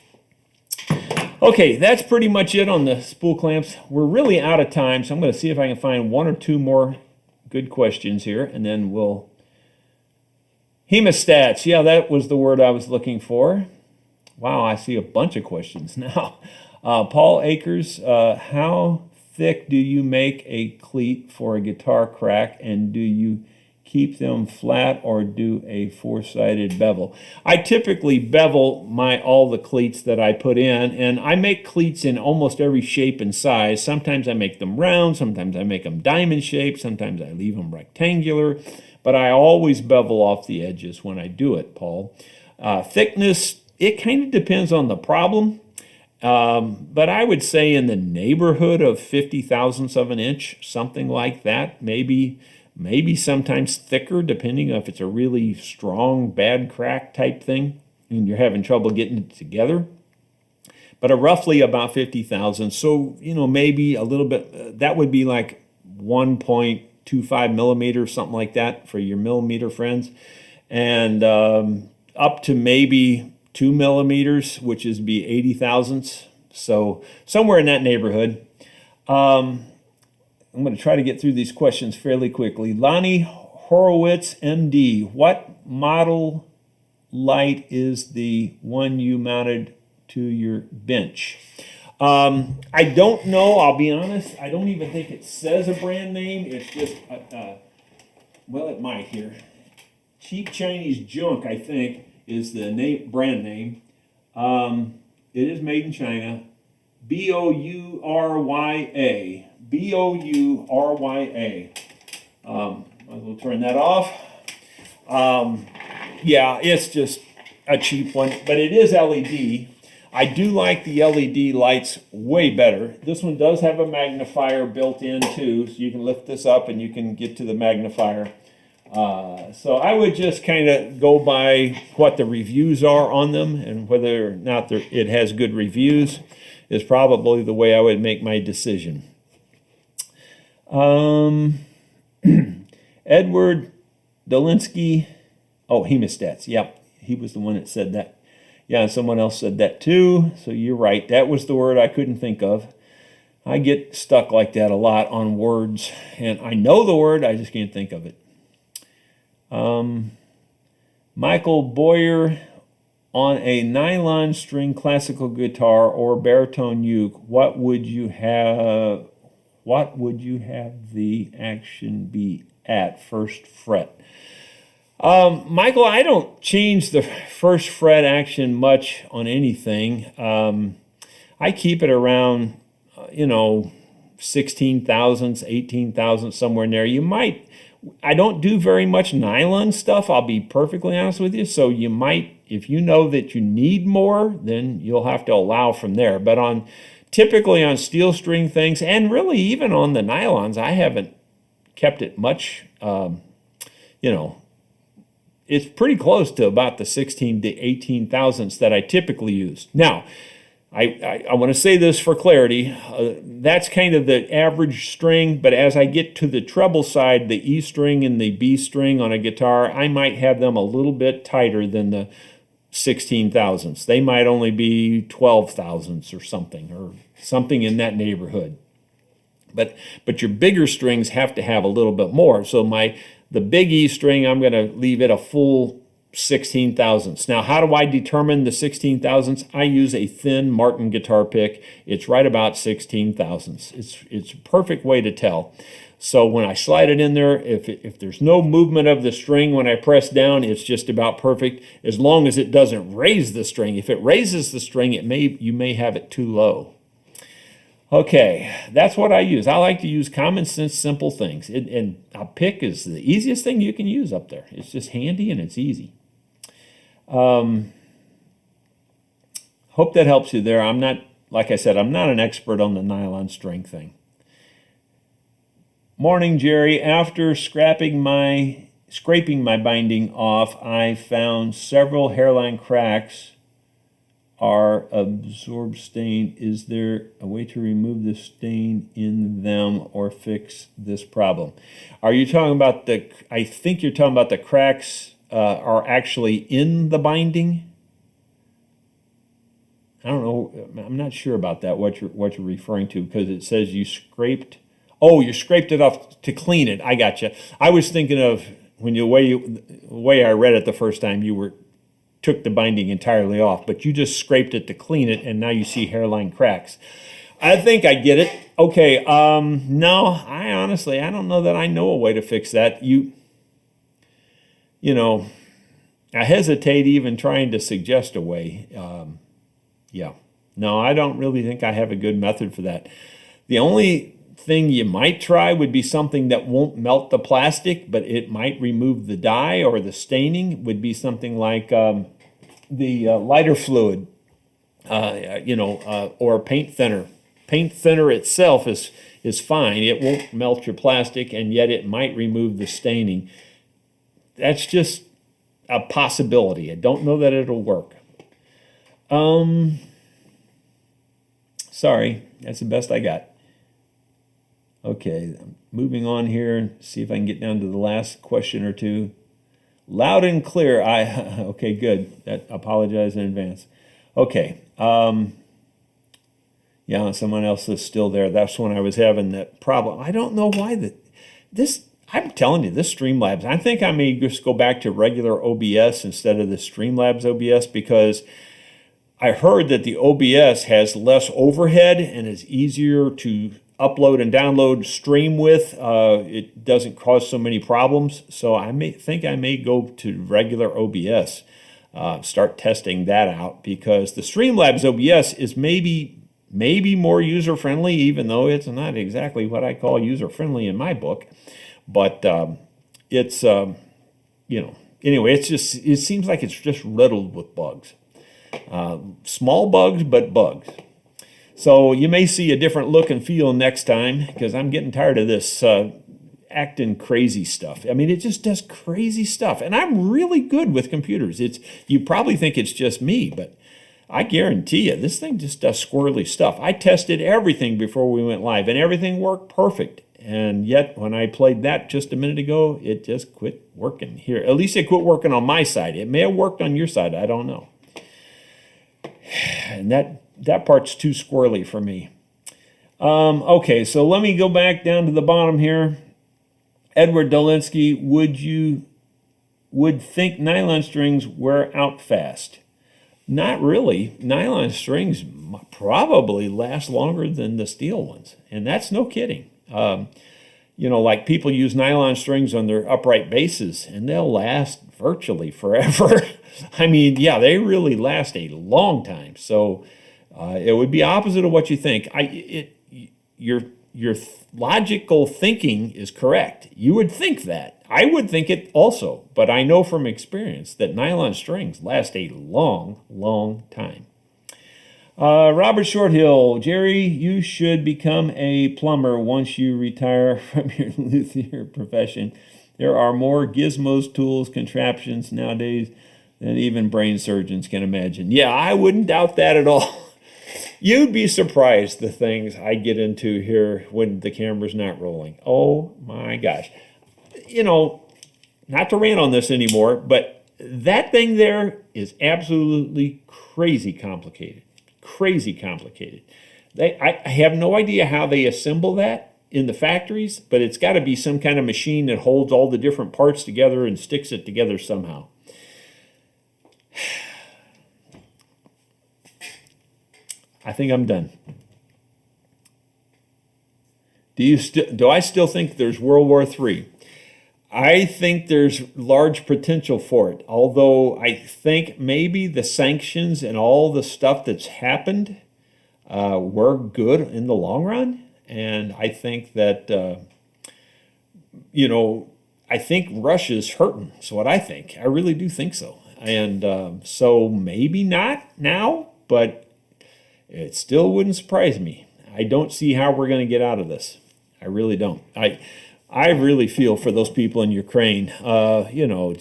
Okay, that's pretty much it on the spool clamps. We're really out of time, so I'm going to see if I can find one or two more good questions here, and then we'll... Hemostats, yeah, that was the word I was looking for. Wow, I see a bunch of questions now. Paul Akers, how thick do you make a cleat for a guitar crack, and do you keep them flat or do a four-sided bevel? I typically bevel all the cleats that I put in, and I make cleats in almost every shape and size. Sometimes I make them round, sometimes I make them diamond shaped, sometimes I leave them rectangular, but I always bevel off the edges when I do it, Paul. Thickness, it kind of depends on the problem, but I would say in the neighborhood of 50 thousandths of an inch, something like that, maybe sometimes thicker, depending if it's a really strong, bad crack type thing, and you're having trouble getting it together. But roughly about 50 thousandths, so, maybe a little bit, that would be like 1.25 millimeters, something like that for your millimeter friends, and up to maybe 2 millimeters, which is be 80 thousandths, so somewhere in that neighborhood. I'm going to try to get through these questions fairly quickly. Lonnie Horowitz, MD, what model light is the one you mounted to your bench? I don't know, I'll be honest. I don't even think it says a brand name. It's just, well, it might here. Cheap Chinese Junk, I think, is the brand name. It is made in China. Bourya. Bourya. Might as well turn that off. Yeah, it's just a cheap one, but it is LED. I do like the LED lights way better. This one does have a magnifier built in too, so you can lift this up and you can get to the magnifier. So I would just kind of go by what the reviews are on them, and whether or not it has good reviews is probably the way I would make my decision. Edward Dolinsky, oh, hemostats, yep, he was the one that said that. Yeah, someone else said that too, so you're right. That was the word I couldn't think of. I get stuck like that a lot on words, and I know the word, I just can't think of it. Michael Boyer, on a nylon string classical guitar or baritone uke, what would you have the action be at first fret? Michael, I don't change the first fret action much on anything. I keep it around, 16 thousandths, 18 thousandths, somewhere in there. I don't do very much nylon stuff, I'll be perfectly honest with you. So you might, if you know that you need more, then you'll have to allow from there. But typically on steel string things, and really even on the nylons, I haven't kept it much, it's pretty close to about the 16 to 18 thousandths that I typically use. Now, I want to say this for clarity. That's kind of the average string, but as I get to the treble side, the E string and the B string on a guitar, I might have them a little bit tighter than the 16 thousandths. They might only be 12 thousandths or something in that neighborhood. But your bigger strings have to have a little bit more. So the big E string, I'm going to leave it a full 16 thousandths. Now, how do I determine the 16 thousandths? I use a thin Martin guitar pick. It's right about 16 thousandths. It's a perfect way to tell. So when I slide it in there, if there's no movement of the string when I press down, it's just about perfect, as long as it doesn't raise the string. If it raises the string, you may have it too low. Okay, that's what I use. I like to use common sense, simple things. And a pick is the easiest thing you can use up there. It's just handy and it's easy. Hope that helps you there. Like I said, I'm not an expert on the nylon string thing. Morning, Jerry. After scraping my binding off, I found several hairline cracks are absorbed stain. Is there a way to remove the stain in them or fix this problem? Are you talking about I think you're talking about the cracks are actually in the binding? I don't know. I'm not sure about that, what you're referring to, because it says you scraped it off to clean it. I got you. I was thinking of the way I read it the first time, took the binding entirely off, but you just scraped it to clean it, and now you see hairline cracks. I think I get it. Okay, no, I don't know that I know a way to fix that. I hesitate even trying to suggest a way. Yeah, no, I don't really think I have a good method for that. The only thing you might try would be something that won't melt the plastic, but it might remove the dye or the staining. Would be something like the lighter fluid, or paint thinner. Paint thinner itself is fine. It won't melt your plastic, and yet it might remove the staining. That's just a possibility. I don't know that it'll work. Sorry, that's the best I got. Okay, moving on here, see if I can get down to the last question or two. Loud and clear. Okay, good. I apologize in advance. Okay. Yeah, someone else is still there. That's when I was having that problem. I don't know why I'm telling you, this Streamlabs, I think I may just go back to regular OBS instead of the Streamlabs OBS, because I heard that the OBS has less overhead and is easier to upload and download stream with. It doesn't cause so many problems. So I may go to regular OBS, start testing that out, because the Streamlabs OBS is maybe more user-friendly, even though it's not exactly what I call user-friendly in my book. But it's, anyway, it seems like it's just riddled with bugs. Small bugs, but bugs. So you may see a different look and feel next time, because I'm getting tired of this acting crazy stuff. I mean, it just does crazy stuff. And I'm really good with computers. You probably think it's just me, but I guarantee you, this thing just does squirrely stuff. I tested everything before we went live, and everything worked perfect. And yet, when I played that just a minute ago, it just quit working here. At least it quit working on my side. It may have worked on your side. I don't know. And that part's too squirrely for me. Okay, so let me go back down to the bottom here. Edward Dolinsky, would think nylon strings wear out fast? Not really. Nylon strings probably last longer than the steel ones, and that's no kidding. You know, like people use nylon strings on their upright bases, and they'll last virtually forever. I mean, yeah, they really last a long time. So it would be opposite of what you think. Your logical thinking is correct. You would think that. I would think it also, but I know from experience that nylon strings last a long, long time. Robert Shorthill, Jerry, you should become a plumber once you retire from your luthier profession. There are more gizmos, tools, contraptions nowadays than even brain surgeons can imagine. Yeah, I wouldn't doubt that at all. You'd be surprised the things I get into here when the camera's not rolling. Oh my gosh. You know, not to rant on this anymore, but that thing there is absolutely crazy complicated. Crazy complicated. I have no idea how they assemble that in the factories, but it's got to be some kind of machine that holds all the different parts together and sticks it together somehow. I think I'm done. Do I still think there's World War III? I think there's large potential for it, although I think maybe the sanctions and all the stuff that's happened were good in the long run. And I think that, you know, I think Russia's hurting. That's what I think. I really do think so. And so maybe not now, but it still wouldn't surprise me. I don't see how we're going to get out of this. I really don't. I really feel for those people in Ukraine. You know,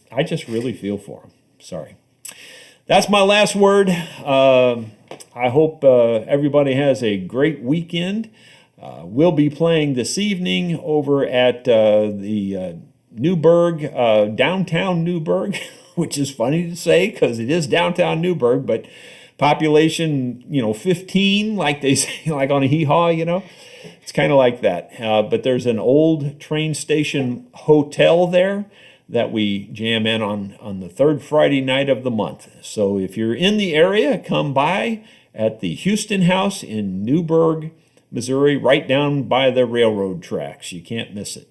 I just really feel for them. Sorry. That's my last word. I hope everybody has a great weekend. We'll be playing this evening over at the Newburgh, downtown Newburgh, which is funny to say because it is downtown Newburgh, but population, you know, 15, like they say, like on a hee-haw, you know. It's kind of like that. But there's an old train station hotel there that we jam in on the third Friday night of the month. So if you're in the area, come by at the Houston House in Newburgh, Missouri, right down by the railroad tracks. You can't miss it.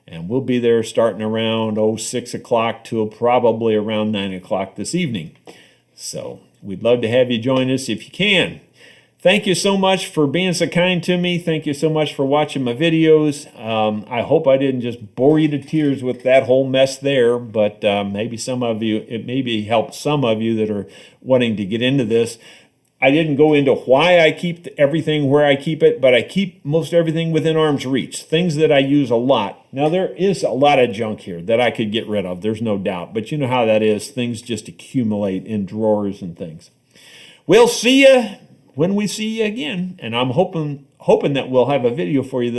And we'll be there starting around 6 o'clock till probably around 9 o'clock this evening. So we'd love to have you join us if you can. Thank you so much for being so kind to me. Thank you so much for watching my videos. I hope I didn't just bore you to tears with that whole mess there, but maybe some of you, it maybe helped some of you that are wanting to get into this. I didn't go into why I keep everything where I keep it, but I keep most everything within arm's reach, things that I use a lot. Now, there is a lot of junk here that I could get rid of, there's no doubt, but you know how that is. Things just accumulate in drawers and things. We'll see you when we see you again, and I'm hoping that we'll have a video for you